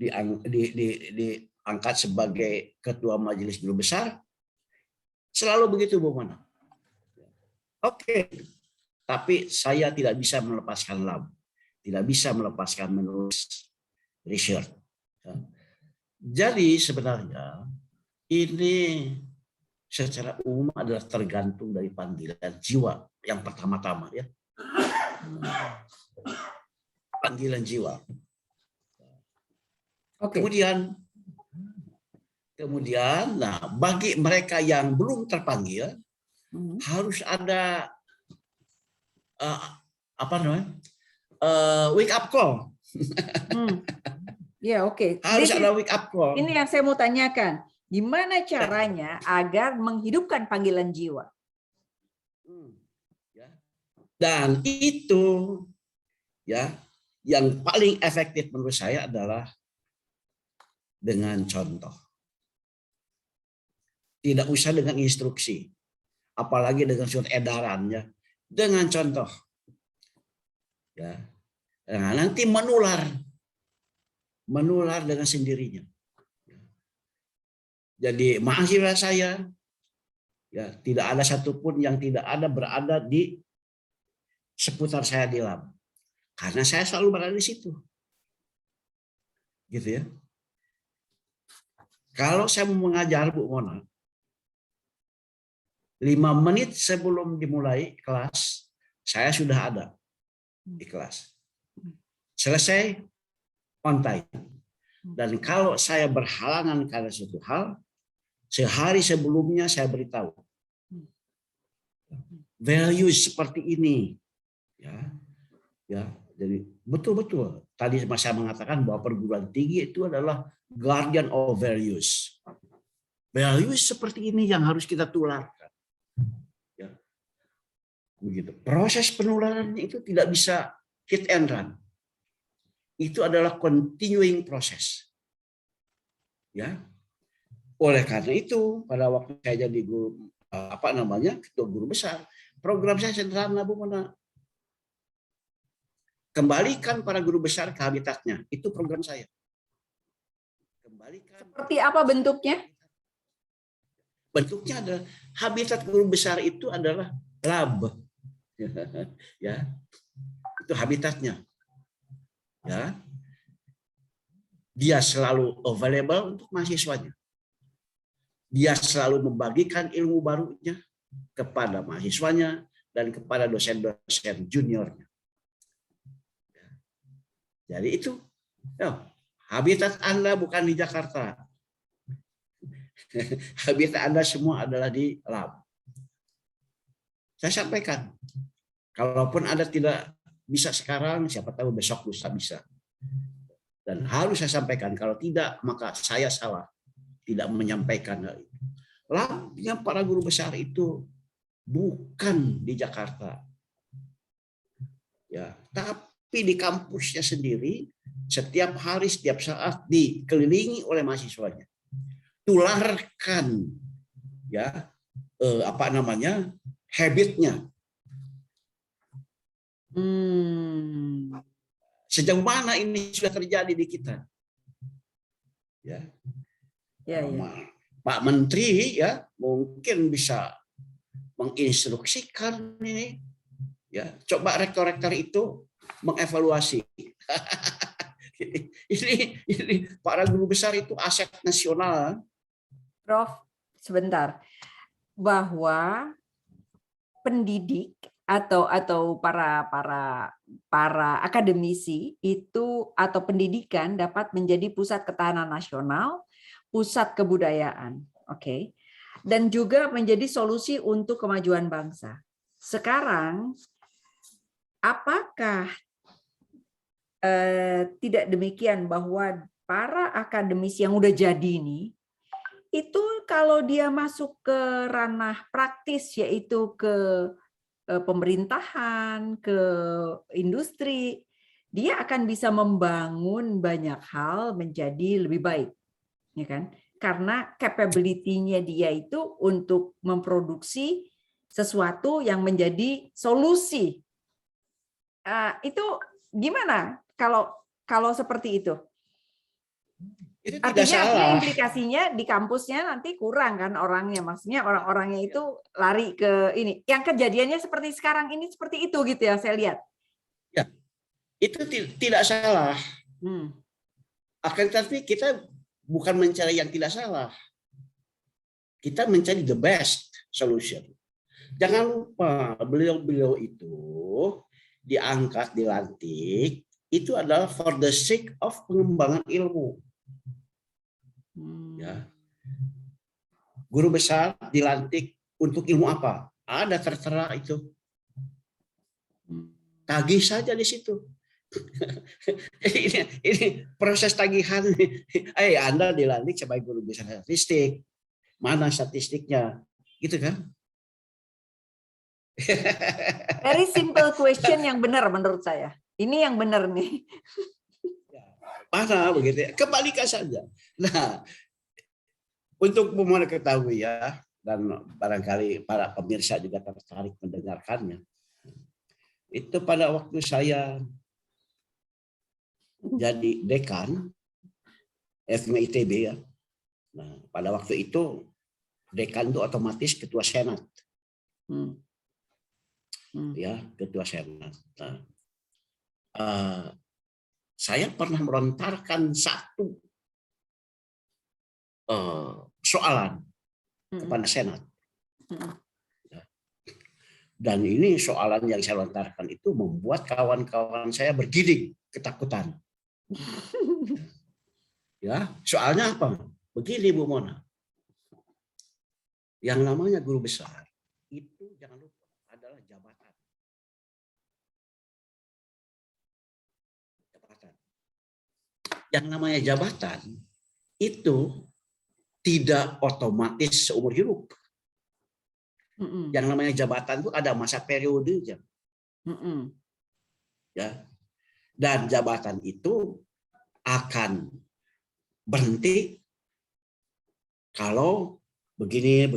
diangkat sebagai ketua majelis guru besar. Selalu begitu, Bu Mana. Oke. Tapi saya tidak bisa melepaskan lab, tidak bisa melepaskan menulis research. Jadi sebenarnya ini secara umum adalah tergantung dari panggilan jiwa yang pertama-tama ya. Panggilan jiwa. Oke. Kemudian, nah bagi mereka yang belum terpanggil harus ada wake up call. Ya, oke. Harus ada wake up call. Ini yang saya mau tanyakan. Gimana caranya agar menghidupkan panggilan jiwa? Dan itu ya yang paling efektif menurut saya adalah dengan contoh. Tidak usah dengan instruksi, apalagi dengan surat edaran ya. Dengan contoh, ya, nah, nanti menular dengan sendirinya. Jadi mahasiswa saya, ya tidak ada satupun yang tidak ada berada di seputar saya di lab, karena saya selalu berada di situ, gitu ya. Kalau saya mau mengajar Bu Mona, 5 menit sebelum dimulai kelas, saya sudah ada di kelas. Selesai, on time. Dan kalau saya berhalangan karena suatu hal, sehari sebelumnya saya beritahu. Values seperti ini. Ya, jadi betul-betul. Tadi saya mengatakan bahwa perguruan tinggi itu adalah guardian of values. Values seperti ini yang harus kita tularkan. Ya. Begitu. Proses penularan itu tidak bisa hit and run. Itu adalah continuing proses. Ya. Oleh karena itu, pada waktu saya jadi guru ketua guru besar, program saya sederhana, Bu Mona. Kembalikan para guru besar ke habitatnya. Itu program saya. Kembalikan. Seperti apa bentuknya? Bentuknya adalah habitat guru besar itu adalah lab. Ya. Itu habitatnya. Ya. Dia selalu available untuk mahasiswanya. Dia selalu membagikan ilmu barunya kepada mahasiswanya dan kepada dosen-dosen juniornya. Jadi itu habitat Anda bukan di Jakarta. Habitat Anda semua adalah di lab. Saya sampaikan, kalaupun Anda tidak bisa sekarang, siapa tahu besok lusa bisa. Dan harus saya sampaikan, kalau tidak maka saya salah tidak menyampaikan hal itu. Labnya para guru besar itu bukan di Jakarta. Ya, tapi di kampusnya sendiri setiap hari, setiap saat dikelilingi oleh mahasiswanya. Tularkan ya habitnya. Sejauh mana ini sudah terjadi di kita? Ya. Pak Menteri ya mungkin bisa menginstruksikan ini. Ya, coba rektor-rektor itu mengevaluasi. ini para guru besar itu aset nasional. Prof, sebentar. Bahwa pendidik atau para akademisi itu atau pendidikan dapat menjadi pusat ketahanan nasional, pusat kebudayaan, oke, dan juga menjadi solusi untuk kemajuan bangsa. Sekarang, apakah tidak demikian bahwa para akademisi yang udah jadi ini itu kalau dia masuk ke ranah praktis, yaitu ke pemerintahan, ke industri, dia akan bisa membangun banyak hal menjadi lebih baik, ya kan? Karena capability-nya dia itu untuk memproduksi sesuatu yang menjadi solusi. Itu gimana kalau seperti itu? Itu Artinya implikasinya di kampusnya nanti kurang kan orangnya, maksudnya orang-orangnya itu lari ke ini. Yang kejadiannya seperti sekarang ini seperti itu gitu ya, saya lihat. Ya, itu tidak salah. Akan tetapi kita bukan mencari yang tidak salah. Kita mencari the best solution. Jangan lupa beliau-beliau itu diangkat, dilantik, itu adalah for the sake of pengembangan ilmu. Ya. Guru besar dilantik untuk ilmu apa? Ada tertera itu. Tagih saja di situ. ini proses tagihan. Anda dilantik sebagai guru besar statistik. Mana statistiknya? Gitu kan? Very simple question yang benar menurut saya. Ini yang benar nih. Mana begitu ya? Kembalikan saja. Nah, untuk memohon ketahui ya, dan barangkali para pemirsa juga tertarik mendengarkannya. Itu pada waktu saya jadi dekan FMI ITB ya. Nah, pada waktu itu dekan itu otomatis ketua senat. Ya, ketua senat. Nah, saya pernah melontarkan satu soalan kepada senat. Dan ini soalan yang saya lontarkan itu membuat kawan-kawan saya bergidik ketakutan. Ya, soalnya apa? Begini Bu Mona. Yang namanya guru besar itu jangan lupa adalah jabatan. Yang namanya jabatan itu tidak otomatis seumur hidup. Yang namanya jabatan itu ada masa periodenya. Ya. Dan jabatan itu akan berhenti kalau begini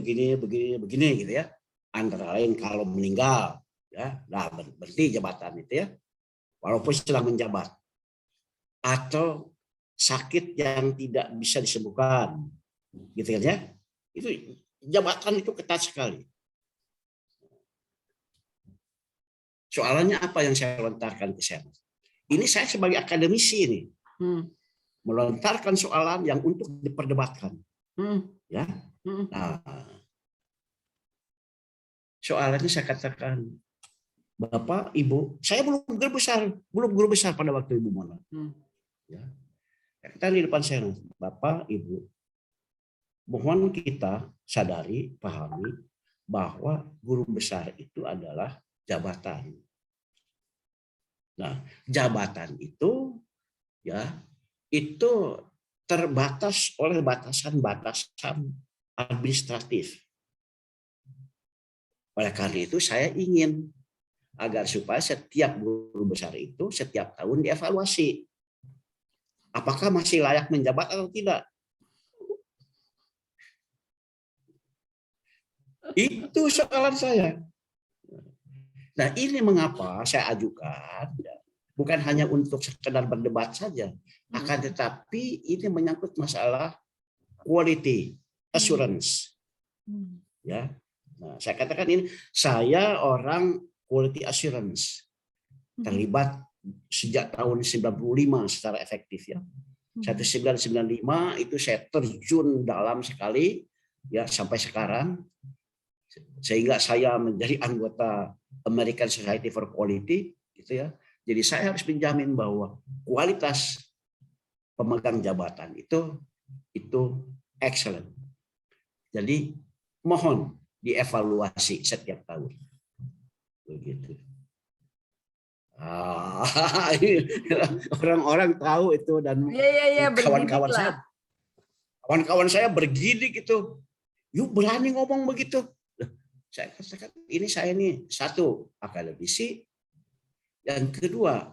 gitu ya. Antara lain kalau meninggal ya, nah berhenti jabatan itu ya. Walaupun sedang menjabat. Atau sakit yang tidak bisa disembuhkan. Gitu kan ya. Itu jabatan itu ketat sekali. Soalannya apa yang saya lontarkan ke senat? Ini saya sebagai akademisi ini melontarkan soalan yang untuk diperdebatkan. Ya. Nah, soalannya saya katakan, Bapak, Ibu, saya belum guru besar pada waktu Ibu Mona. Ya. Kita di depan senat, Bapak, Ibu, mohon kita sadari, pahami bahwa guru besar itu adalah jabatan. Nah, jabatan itu ya itu terbatas oleh batasan-batasan administratif. Oleh karena itu saya ingin agar supaya setiap guru besar itu setiap tahun dievaluasi. Apakah masih layak menjabat atau tidak? Itu soalan saya. Nah, ini mengapa saya ajukan, bukan hanya untuk sekedar berdebat saja, akan tetapi ini menyangkut masalah quality assurance. Ya, nah, saya katakan ini, saya orang quality assurance, terlibat sejak tahun 95 secara efektif ya. 1995 itu saya terjun dalam sekali ya sampai sekarang, sehingga saya menjadi anggota American Society for Quality gitu ya. Jadi saya harus menjamin bahwa kualitas pemegang jabatan itu excellent. Jadi mohon dievaluasi setiap tahun. Begitu. Orang-orang tahu itu dan kawan-kawan saya bergidik itu. Yuk berani ngomong begitu. Saya katakan ini saya nih, satu akademisi, yang kedua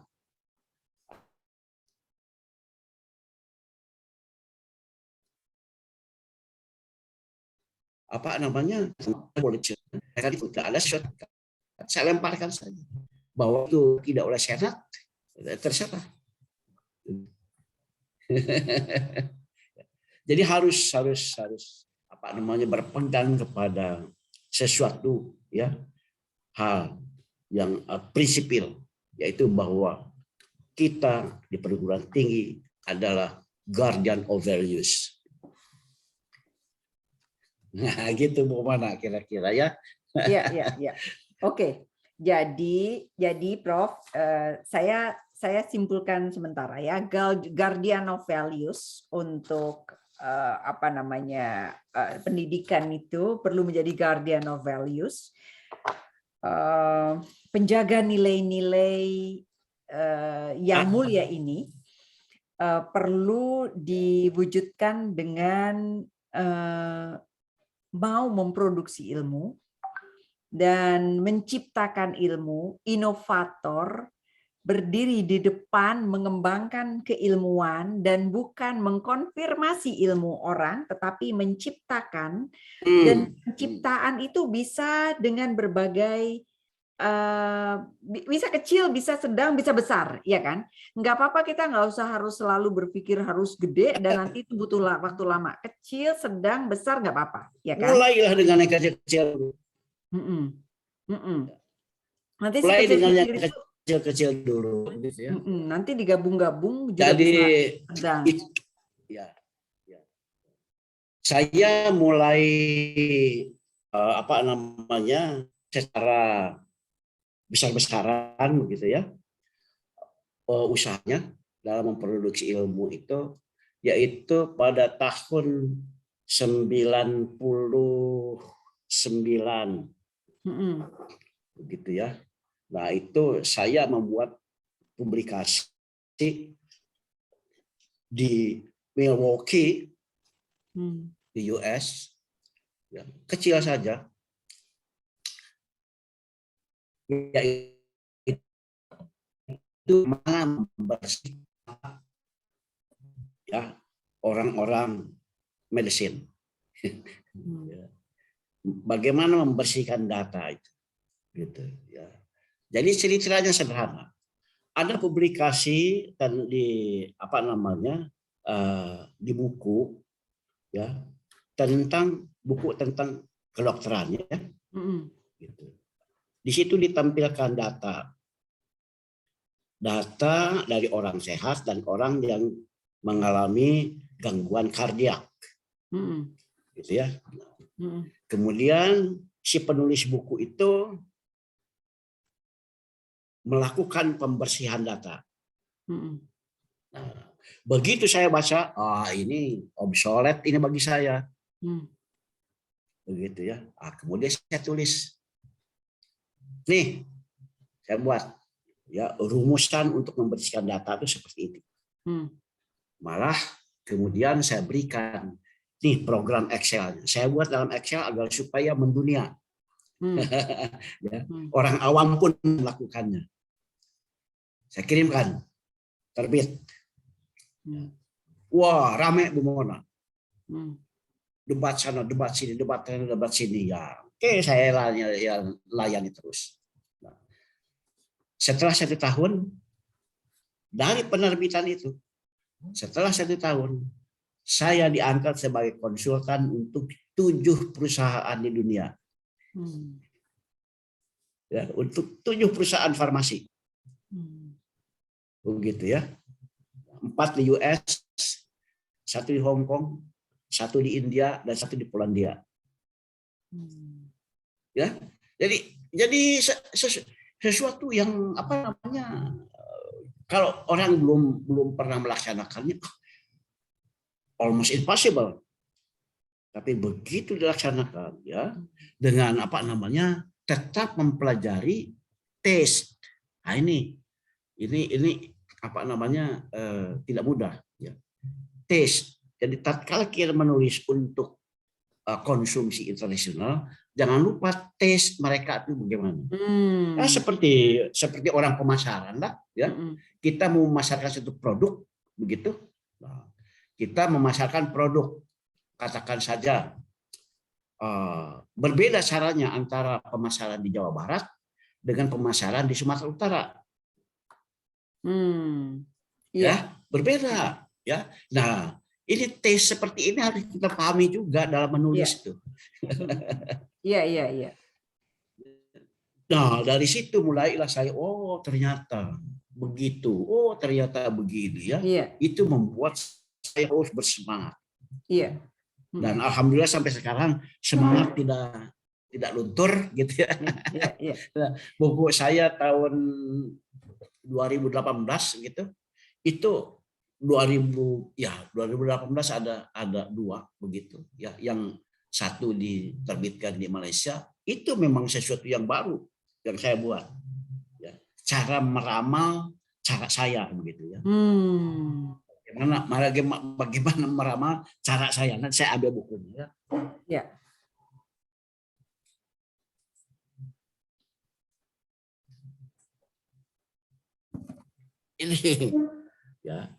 apa namanya politik. Tidak ada shortcut. Saya lemparkan saja bahwa itu tidak oleh senat, terserah. Jadi harus apa namanya berpegang kepada sesuatu ya, hal yang prinsipil, yaitu bahwa kita di perguruan tinggi adalah guardian of values. Nah, gitu Bu Mana kira-kira ya. Ya. Oke. Jadi Prof, saya simpulkan sementara ya, guardian of values untuk apa namanya pendidikan itu perlu menjadi guardian of values, penjaga nilai-nilai yang mulia ini perlu diwujudkan dengan mau memproduksi ilmu dan menciptakan ilmu, inovator, berdiri di depan mengembangkan keilmuan dan bukan mengkonfirmasi ilmu orang, tetapi menciptakan. Dan penciptaan itu bisa dengan berbagai, bisa kecil, bisa sedang, bisa besar, ya kan? Nggak apa-apa, kita nggak usah harus selalu berpikir harus gede dan nanti itu butuh waktu lama. Kecil, sedang, besar nggak apa-apa, ya kan? Mulailah dengan yang kecil-kecil. Nanti mulai dengan yang itu kecil-kecil dulu gitu ya. Nanti digabung-gabung juga jadi bisa sedang. Ya. Saya mulai apa namanya secara besar-besaran begitu ya, usahanya dalam memproduksi ilmu itu, yaitu pada tahun 99 begitu ya. Nah, itu saya membuat publikasi di Milwaukee, di US, ya, kecil saja, yaitu membersihkan ya orang-orang medicine. Bagaimana membersihkan data itu, gitu ya. Jadi ceritanya sederhana. Ada publikasi dan di apa namanya di buku ya tentang kedokteran ya. Gitu. Di situ ditampilkan data dari orang sehat dan orang yang mengalami gangguan kardiak, gitu ya. Kemudian si penulis buku itu melakukan pembersihan data. Nah, begitu saya baca, ini obsolete ini bagi saya, begitu ya. Kemudian saya tulis, nih saya buat ya rumusan untuk membersihkan data itu seperti itu. Malah kemudian saya berikan nih program Excel. Saya buat dalam Excel agar supaya mendunia. Ya, orang awam pun melakukannya. Saya kirimkan, terbit. Wah, rame Bu Mona. Debat sana, debat sini, debat sana, debat sini. Ya, oke, saya layani terus. Nah, setelah 1 tahun dari penerbitan itu, setelah 1 tahun, saya diangkat sebagai konsultan untuk 7 perusahaan di dunia. Ya, untuk 7 perusahaan farmasi. Begitu ya. 4 di US, 1 di Hong Kong, 1 di India, dan 1 di Polandia. Ya, jadi sesuatu yang apa namanya, kalau orang belum pernah melaksanakannya, almost impossible. Tapi begitu dilaksanakan, ya, dengan apa namanya, tetap mempelajari tes. Nah, ini apa namanya, tidak mudah. Ya. Tes. Jadi tatkala kita menulis untuk konsumsi internasional, jangan lupa tes mereka itu bagaimana. Nah, seperti orang pemasaran lah, ya. Kita mau memasarkan satu produk, begitu. Nah, kita memasarkan produk, katakan saja berbeda caranya antara pemasaran di Jawa Barat dengan pemasaran di Sumatera Utara. Ya, berbeda. Ya, nah, ini tes seperti ini harus kita pahami juga dalam menulis itu. Iya. Nah, dari situ mulailah saya, oh ternyata begitu, oh ternyata begini ya. Itu membuat saya harus bersemangat. Iya. Dan alhamdulillah sampai sekarang semangat tidak luntur gitu ya. Buku saya tahun 2018 gitu. Itu 2018 ada 2 begitu ya, yang 1 diterbitkan di Malaysia. Itu memang sesuatu yang baru yang saya buat ya, cara meramal cara saya begitu ya. Bagaimana meramal cara saya, nanti saya ambil bukunya ya. Ini ya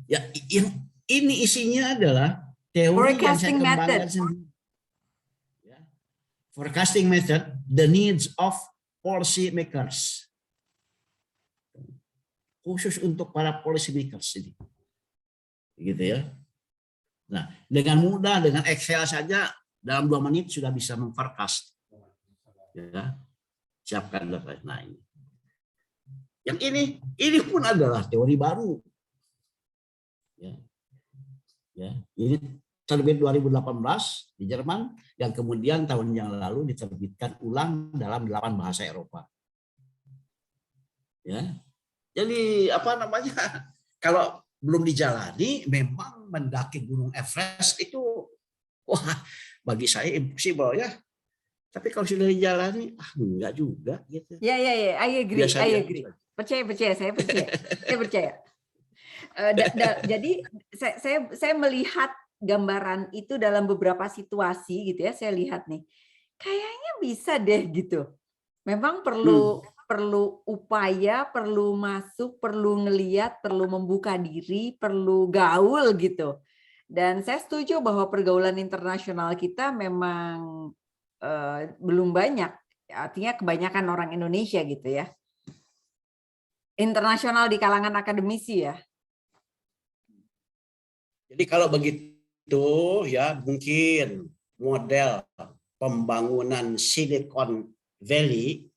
yang ini isinya adalah teori yang saya kembangkan sendiri. Ya. Forecasting method, the needs of policy makers. Khusus untuk para policy makers ini. Gitu ya. Nah, dengan mudah dengan Excel saja dalam 2 menit sudah bisa memforecast. Ya. Siapkan data. Nah, ini. Yang ini pun adalah teori baru. Ya, ini terbit 2018 di Jerman, yang kemudian tahun yang lalu diterbitkan ulang dalam 8 bahasa Eropa. Ya. Jadi apa namanya? Kalau belum dijalani, memang mendaki Gunung Everest itu wah, bagi saya impossible ya. Tapi kalau sudah dijalani, enggak juga gitu. Ya, I agree. Percaya, saya percaya. Saya percaya. Jadi saya melihat gambaran itu dalam beberapa situasi gitu ya. Saya lihat nih, kayaknya bisa deh gitu. Memang perlu upaya, perlu masuk, perlu ngeliat, perlu membuka diri, perlu gaul gitu. Dan saya setuju bahwa pergaulan internasional kita memang belum banyak. Artinya kebanyakan orang Indonesia gitu ya. Internasional di kalangan akademisi ya. Jadi kalau begitu ya, mungkin model pembangunan Silicon Valley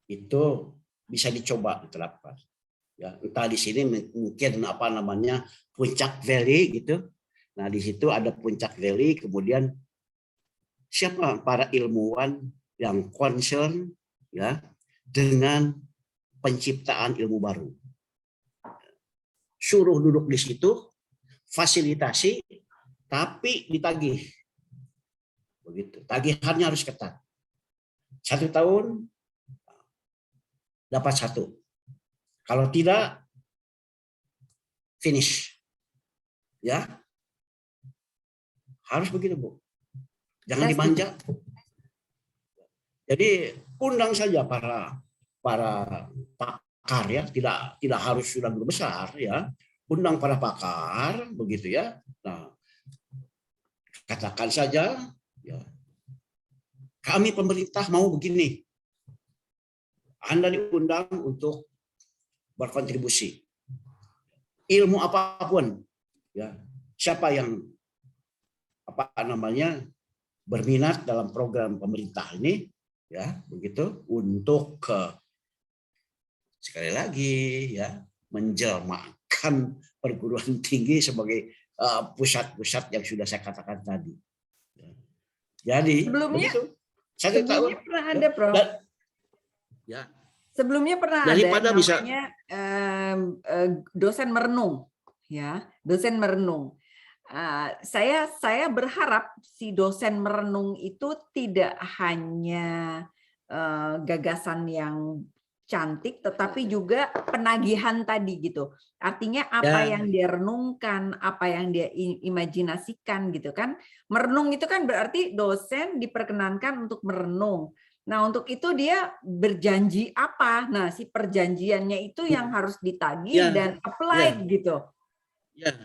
itu bisa dicoba diterapkan. Ya, entah di sini mungkin apa namanya Puncak Valley gitu. Nah, di situ ada Puncak Valley, kemudian siapa para ilmuwan yang concern ya dengan penciptaan ilmu baru. Suruh duduk di situ, fasilitasi, tapi ditagih. Begitu. Tagihannya harus ketat. 1 tahun dapat 1. Kalau tidak, finish. Ya, harus begitu Bu. Jangan dimanja. Jadi undang saja para pakar ya, tidak harus sudah guru besar ya. Undang para pakar begitu ya. Nah, katakan saja ya, kami pemerintah mau begini. Anda diundang untuk berkontribusi. Ilmu apapun ya. Siapa yang berminat dalam program pemerintah ini ya, begitu untuk sekali lagi ya, menjelmakan perguruan tinggi sebagai pusat-pusat yang sudah saya katakan tadi. Jadi begitu. Saya tahu pernah ada, Prof. Ya. Sebelumnya pernah Daripada ada namanya dosen merenung, ya, dosen merenung. Saya berharap si dosen merenung itu tidak hanya gagasan yang cantik, tetapi juga penagihan tadi gitu. Artinya apa yang dia renungkan, apa yang dia imajinasikan gitu kan. Merenung itu kan berarti dosen diperkenankan untuk merenung. Nah, untuk itu dia berjanji apa? Nah, si perjanjiannya itu yang harus ditagih dan applied gitu. Ya.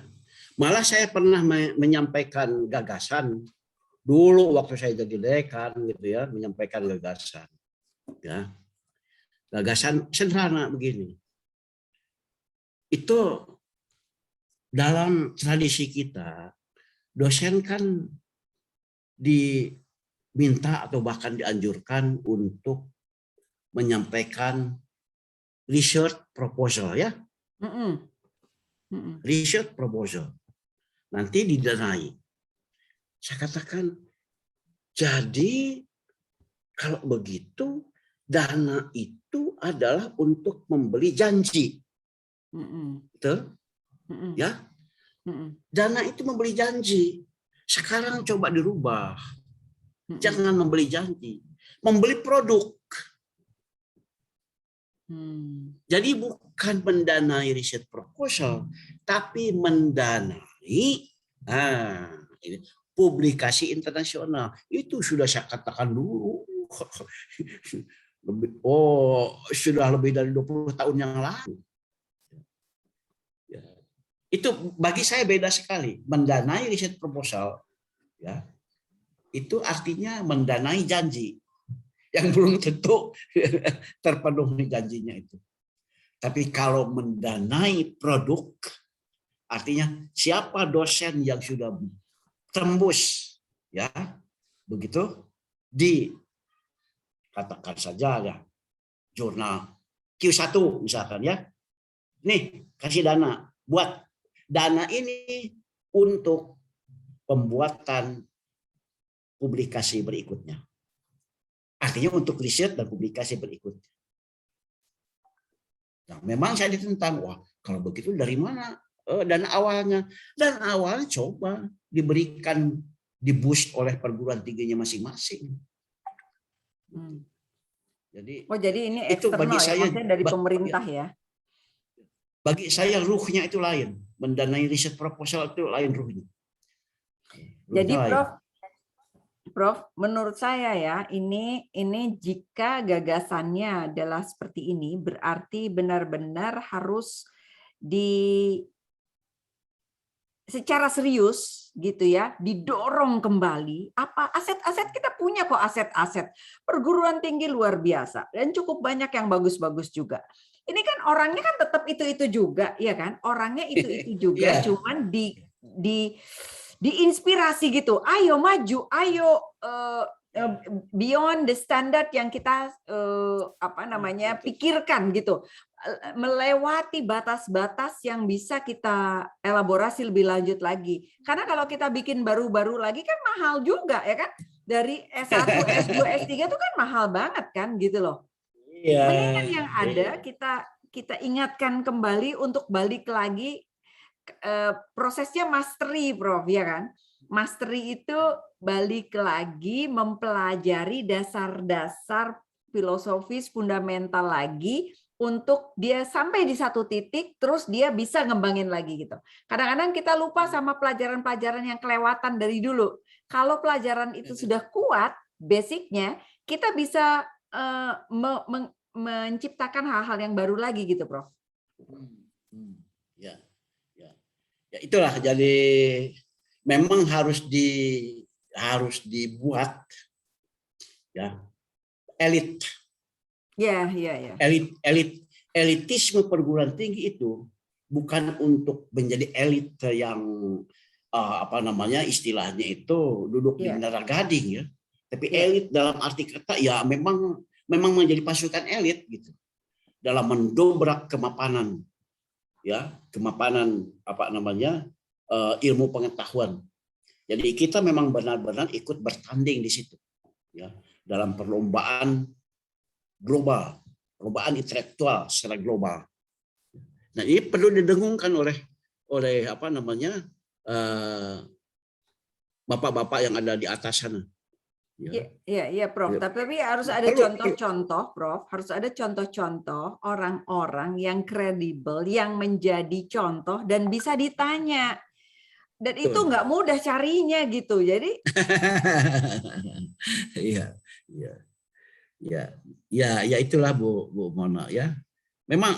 Malah saya pernah menyampaikan gagasan dulu waktu saya jadi dekan gitu ya, menyampaikan gagasan. Ya. Gagasan sederhana begini. Itu dalam tradisi kita, dosen kan diminta atau bahkan dianjurkan untuk menyampaikan research proposal ya. Research proposal. Nanti didanai. Saya katakan, jadi kalau begitu dana itu adalah untuk membeli janji. Betul? Ya. Dana itu membeli janji. Sekarang coba dirubah. Jangan membeli janji. Membeli produk. Jadi bukan mendanai riset proposal, tapi mendanai publikasi internasional. Itu sudah saya katakan dulu. Sudah lebih dari 20 tahun yang lalu. Itu bagi saya beda sekali. Mendanai riset proposal, ya, itu artinya mendanai janji yang belum tentu terpenuhi janjinya itu. Tapi kalau mendanai produk, artinya siapa dosen yang sudah tembus, ya, begitu, di katakan saja ya, jurnal Q1 misalkan ya, nih kasih dana, buat dana ini untuk pembuatan publikasi berikutnya. Artinya untuk riset dan publikasi berikutnya. Nah, memang saya ditentang, wah kalau begitu dari mana dana awalnya? Dan awalnya coba diberikan, di-boost oleh perguruan tingginya masing-masing. Jadi ini itu eksternal bagi saya, maksudnya dari pemerintah ya? Bagi saya ruhnya itu lain. Mendanai riset proposal itu lain ruhnya. Jadi Prof, menurut saya ya, ini jika gagasannya adalah seperti ini, berarti benar-benar harus secara serius gitu ya, didorong kembali. Apa aset-aset kita punya kok, aset-aset perguruan tinggi luar biasa dan cukup banyak yang bagus-bagus juga. Ini kan orangnya kan tetap itu juga, ya kan? Orangnya itu juga, cuman diinspirasi gitu. Ayo maju, ayo beyond the standard yang kita pikirkan gitu. Melewati batas-batas yang bisa kita elaborasi lebih lanjut lagi. Karena kalau kita bikin baru-baru lagi kan mahal juga ya kan? Dari S1, S2, S3 itu kan mahal banget kan gitu loh. Mendingan yang ada kita ingatkan kembali untuk balik lagi prosesnya mastery, Prof, ya kan? Mastery itu balik lagi mempelajari dasar-dasar filosofis fundamental lagi untuk dia sampai di satu titik, terus dia bisa ngembangin lagi gitu. Kadang-kadang kita lupa sama pelajaran-pelajaran yang kelewatan dari dulu. Kalau pelajaran itu sudah kuat, basicnya, kita bisa menciptakan hal-hal yang baru lagi gitu, Prof. Ya, ya, ya itulah. Jadi memang harus dibuat ya elit. Ya. Elitisme perguruan tinggi itu bukan untuk menjadi elit yang istilahnya itu duduk di menara gading ya. Tapi elit dalam arti kata ya memang menjadi pasukan elit gitu. Dalam mendobrak kemapanan ilmu pengetahuan. Jadi kita memang benar-benar ikut bertanding di situ ya, dalam perlombaan global, perlombaan intelektual secara global. Nah, ini perlu didengungkan oleh bapak-bapak yang ada di atas sana. Iya, Prof. Tapi harus ada contoh-contoh, Prof. Harus ada contoh-contoh orang-orang yang kredibel, yang menjadi contoh dan bisa ditanya. Dan itu nggak mudah carinya gitu. Jadi, ya itulah Bu Mona ya. Memang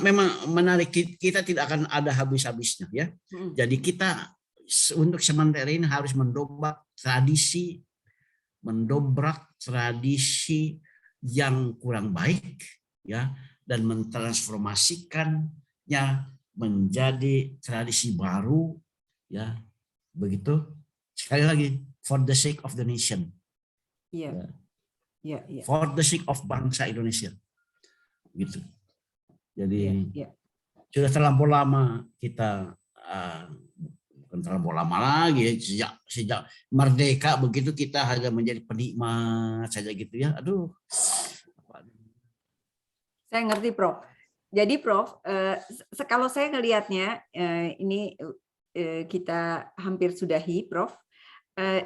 menarik, kita tidak akan ada habis-habisnya ya. Jadi kita untuk sementara ini harus mendobrak tradisi yang kurang baik ya, dan mentransformasikannya menjadi tradisi baru ya, begitu. Sekali lagi, for the sake of the nation. Iya. For the sake of bangsa Indonesia. Gitu. Jadi sudah terlampau lama kita bukan terlampau lama lagi, sejak merdeka begitu kita hanya menjadi penikmat saja gitu ya. Aduh. Saya ngerti, Prof. Jadi, Prof, kalau saya ngelihatnya ini kita hampir sudahi, Prof.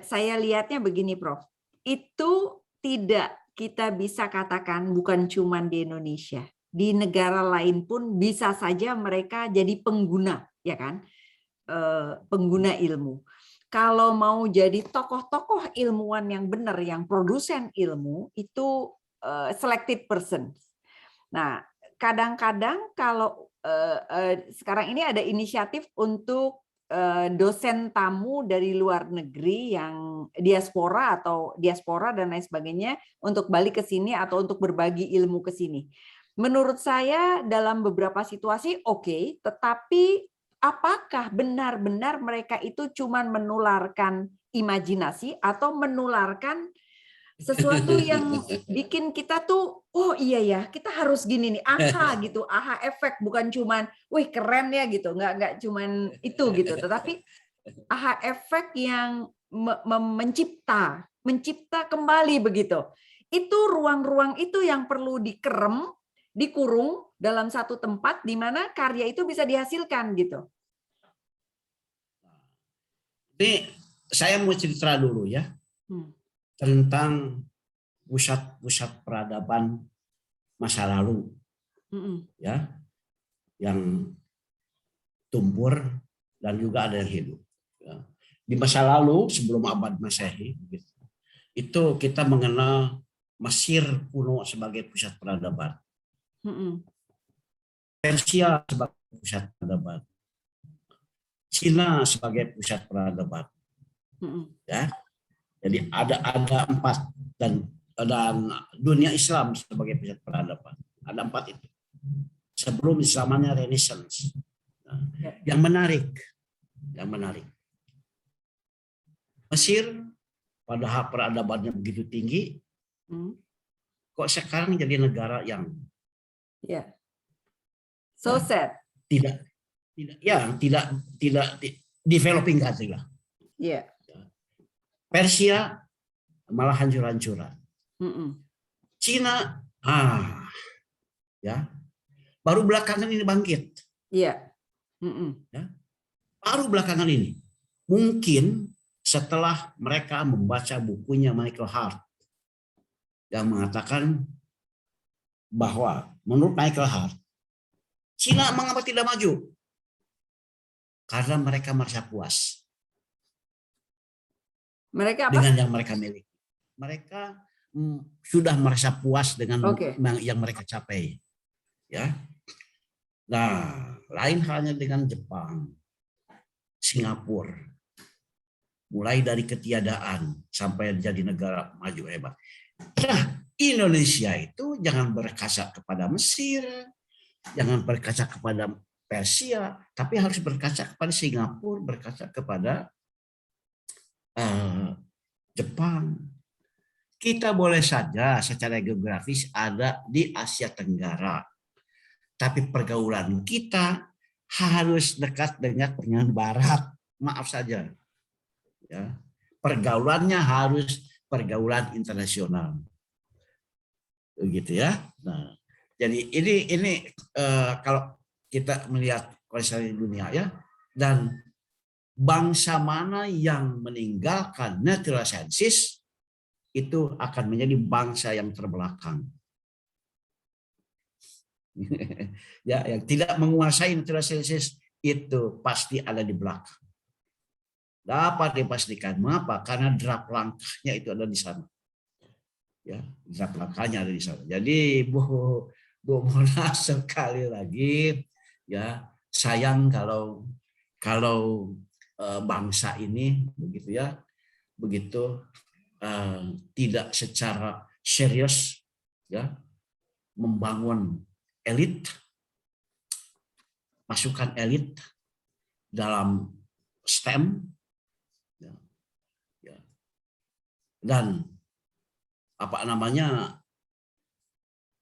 Saya lihatnya begini, Prof. Itu tidak kita bisa katakan bukan cuma di Indonesia. Di negara lain pun bisa saja mereka jadi pengguna, ya kan? Pengguna ilmu. Kalau mau jadi tokoh-tokoh ilmuwan yang benar, yang produsen ilmu, itu selected person. Nah, kadang-kadang kalau sekarang ini ada inisiatif untuk dosen tamu dari luar negeri yang diaspora dan lain sebagainya untuk balik ke sini atau untuk berbagi ilmu ke sini. Menurut saya dalam beberapa situasi oke, tetapi apakah benar-benar mereka itu cuma menularkan imajinasi atau menularkan sesuatu yang bikin kita tuh, oh iya ya, kita harus gini nih, aha gitu, aha efek, bukan cuman, wih keren ya gitu, nggak cuman itu gitu, tetapi aha efek yang mencipta kembali begitu. Itu ruang-ruang itu yang perlu dikurung dalam satu tempat di mana karya itu bisa dihasilkan gitu. Ini saya mau cerita dulu ya. Tentang pusat-pusat peradaban masa lalu ya, yang tumpur dan juga ada yang hidup ya. Di masa lalu sebelum abad Masehi itu kita mengenal Mesir kuno sebagai pusat peradaban, Persia sebagai pusat peradaban, Cina sebagai pusat peradaban ya. Jadi ada 4 dan dunia Islam sebagai pusat peradaban. Ada 4 itu. Sebelum zamannya Renaissance. Nah, yang menarik. Mesir padahal peradabannya begitu tinggi. Kok sekarang jadi negara yang so sad. Tidak developing country lah. Persia malah hancur-hancuran. Cina, ya, baru belakangan ini bangkit. Ya, baru belakangan ini. Mungkin setelah mereka membaca bukunya Michael Hart yang mengatakan bahwa menurut Michael Hart, Cina mengapa tidak maju? Karena mereka merasa puas. Mereka apa? Dengan yang mereka miliki. Mereka sudah merasa puas dengan Oke. yang mereka capai. Ya. Nah, lain halnya dengan Jepang, Singapura. Mulai dari ketiadaan sampai jadi negara maju hebat. Nah, Indonesia itu jangan berkaca kepada Mesir, jangan berkaca kepada Persia, tapi harus berkaca kepada Singapura, berkaca kepada Jepang. Kita boleh saja secara geografis ada di Asia Tenggara, tapi pergaulan kita harus dekat dengan Barat. Maaf saja, ya, pergaulannya harus pergaulan internasional, begitu ya. Nah, jadi ini kalau kita melihat kondisi dunia ya, dan bangsa mana yang meninggalkan natural sciences itu akan menjadi bangsa yang terbelakang. Ya, yang tidak menguasai natural sciences itu pasti ada di belakang. Dapat dipastikan. Mengapa? Karena draft langkahnya itu ada di sana. Ya, draft langkahnya ada di sana. Jadi Bu Mona sekali lagi, ya sayang kalau bangsa ini begitu tidak secara serius ya membangun elit, masukkan elit dalam STEM ya, dan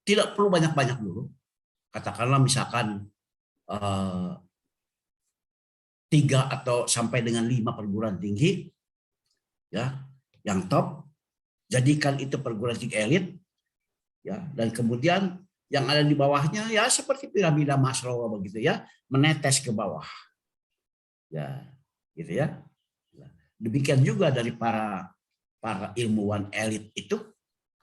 tidak perlu banyak-banyak dulu. Katakanlah misalkan 3 atau sampai dengan 5 perguruan tinggi ya yang top, jadikan itu perguruan tinggi elit ya, dan kemudian yang ada di bawahnya ya seperti piramida Maslow begitu ya, menetes ke bawah. Ya, gitu ya. Demikian juga dari para ilmuwan elit itu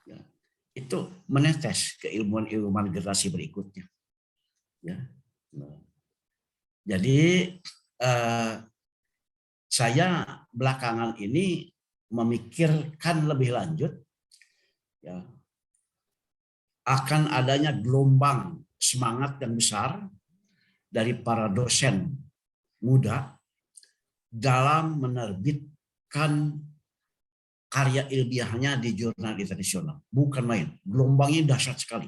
ya, itu menetes ke ilmuwan generasi berikutnya. Ya. Jadi saya belakangan ini memikirkan lebih lanjut ya, akan adanya gelombang semangat yang besar dari para dosen muda dalam menerbitkan karya ilmiahnya di jurnal internasional. Bukan main, gelombangnya dahsyat sekali.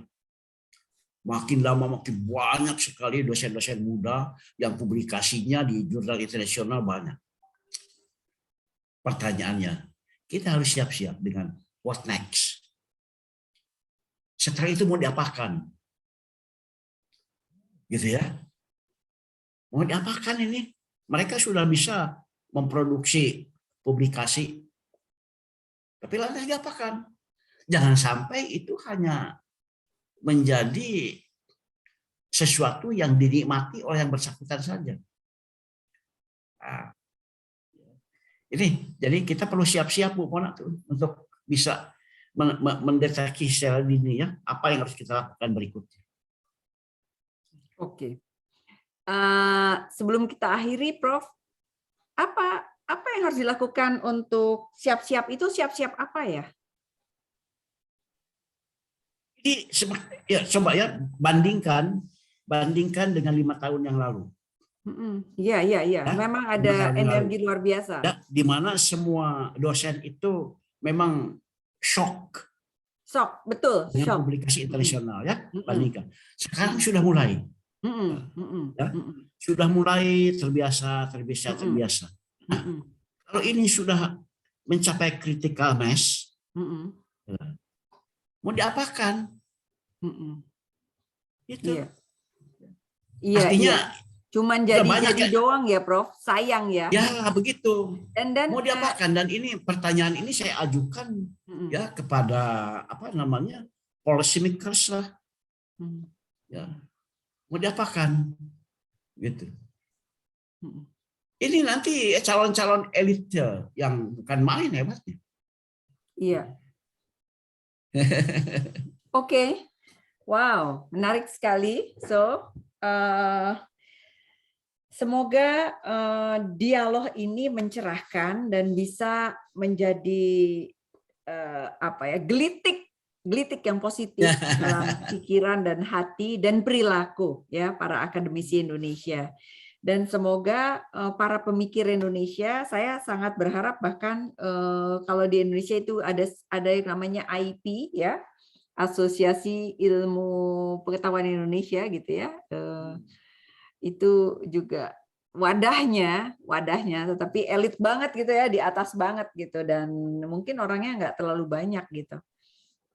Makin lama makin banyak sekali dosen-dosen muda yang publikasinya di jurnal internasional banyak. Pertanyaannya, kita harus siap-siap dengan what next. Setelah itu mau diapakan? Gitu ya. Mau diapakan ini? Mereka sudah bisa memproduksi publikasi. Tapi lantas diapakan? Jangan sampai itu hanya menjadi sesuatu yang dinikmati oleh yang bersangkutan saja. Nah, ini jadi kita perlu siap-siap Bu Mona untuk bisa mendeteksi secara dini ya apa yang harus kita lakukan berikutnya. Oke. Sebelum kita akhiri, Prof, apa yang harus dilakukan untuk siap-siap itu? Siap-siap apa ya? Jadi ya coba ya bandingkan dengan 5 tahun yang lalu. Iya. Ya, memang ada energi luar biasa. Ya, di mana semua dosen itu memang shock. Betul. Dengan publikasi internasional ya, bandingkan. Sekarang sudah mulai. Ya, sudah mulai terbiasa. Nah, kalau ini sudah mencapai critical mass, mau diapakan? Itu. Iya. Artinya cuman jadi doang ya, Prof. Sayang ya. Ya begitu. Dan mau diapakan? Dan ini pertanyaan ini saya ajukan ya kepada policy makers lah. Ya. Mau diapakan? Gitu. Ini nanti calon-calon elit yang bukan main hebatnya. Iya. Oke. Wow, menarik sekali. So, semoga dialog ini mencerahkan dan bisa menjadi gelitik yang positif dalam pikiran dan hati dan perilaku ya para akademisi Indonesia. Dan semoga para pemikir Indonesia, saya sangat berharap bahkan kalau di Indonesia itu ada yang namanya IP ya, Asosiasi Ilmu Pengetahuan Indonesia gitu ya. Itu juga wadahnya, tetapi elit banget gitu ya, di atas banget gitu, dan mungkin orangnya nggak terlalu banyak gitu.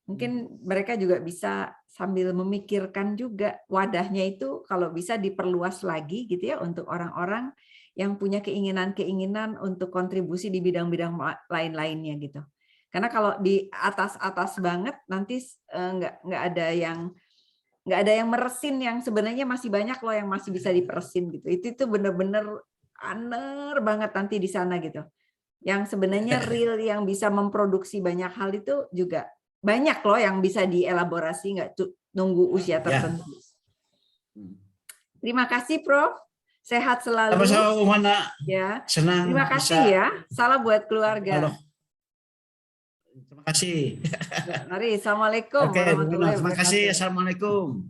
Mungkin mereka juga bisa sambil memikirkan juga wadahnya itu kalau bisa diperluas lagi gitu ya untuk orang-orang yang punya keinginan untuk kontribusi di bidang-bidang lain-lainnya gitu. Karena kalau di atas-atas banget nanti nggak ada yang meresin, yang sebenarnya masih banyak loh yang masih bisa diperesin gitu. Itu benar-benar aner banget nanti di sana gitu. Yang sebenarnya real yang bisa memproduksi banyak hal itu juga banyak loh yang bisa dielaborasi, nggak nunggu usia tertentu. Terima kasih Prof. Sehat selalu. Sama-sama Umana. Ya. Senang. Terima kasih ya. Salam buat keluarga. Terima kasih. Mari, assalamualaikum Oke, terima kasih. Assalamualaikum.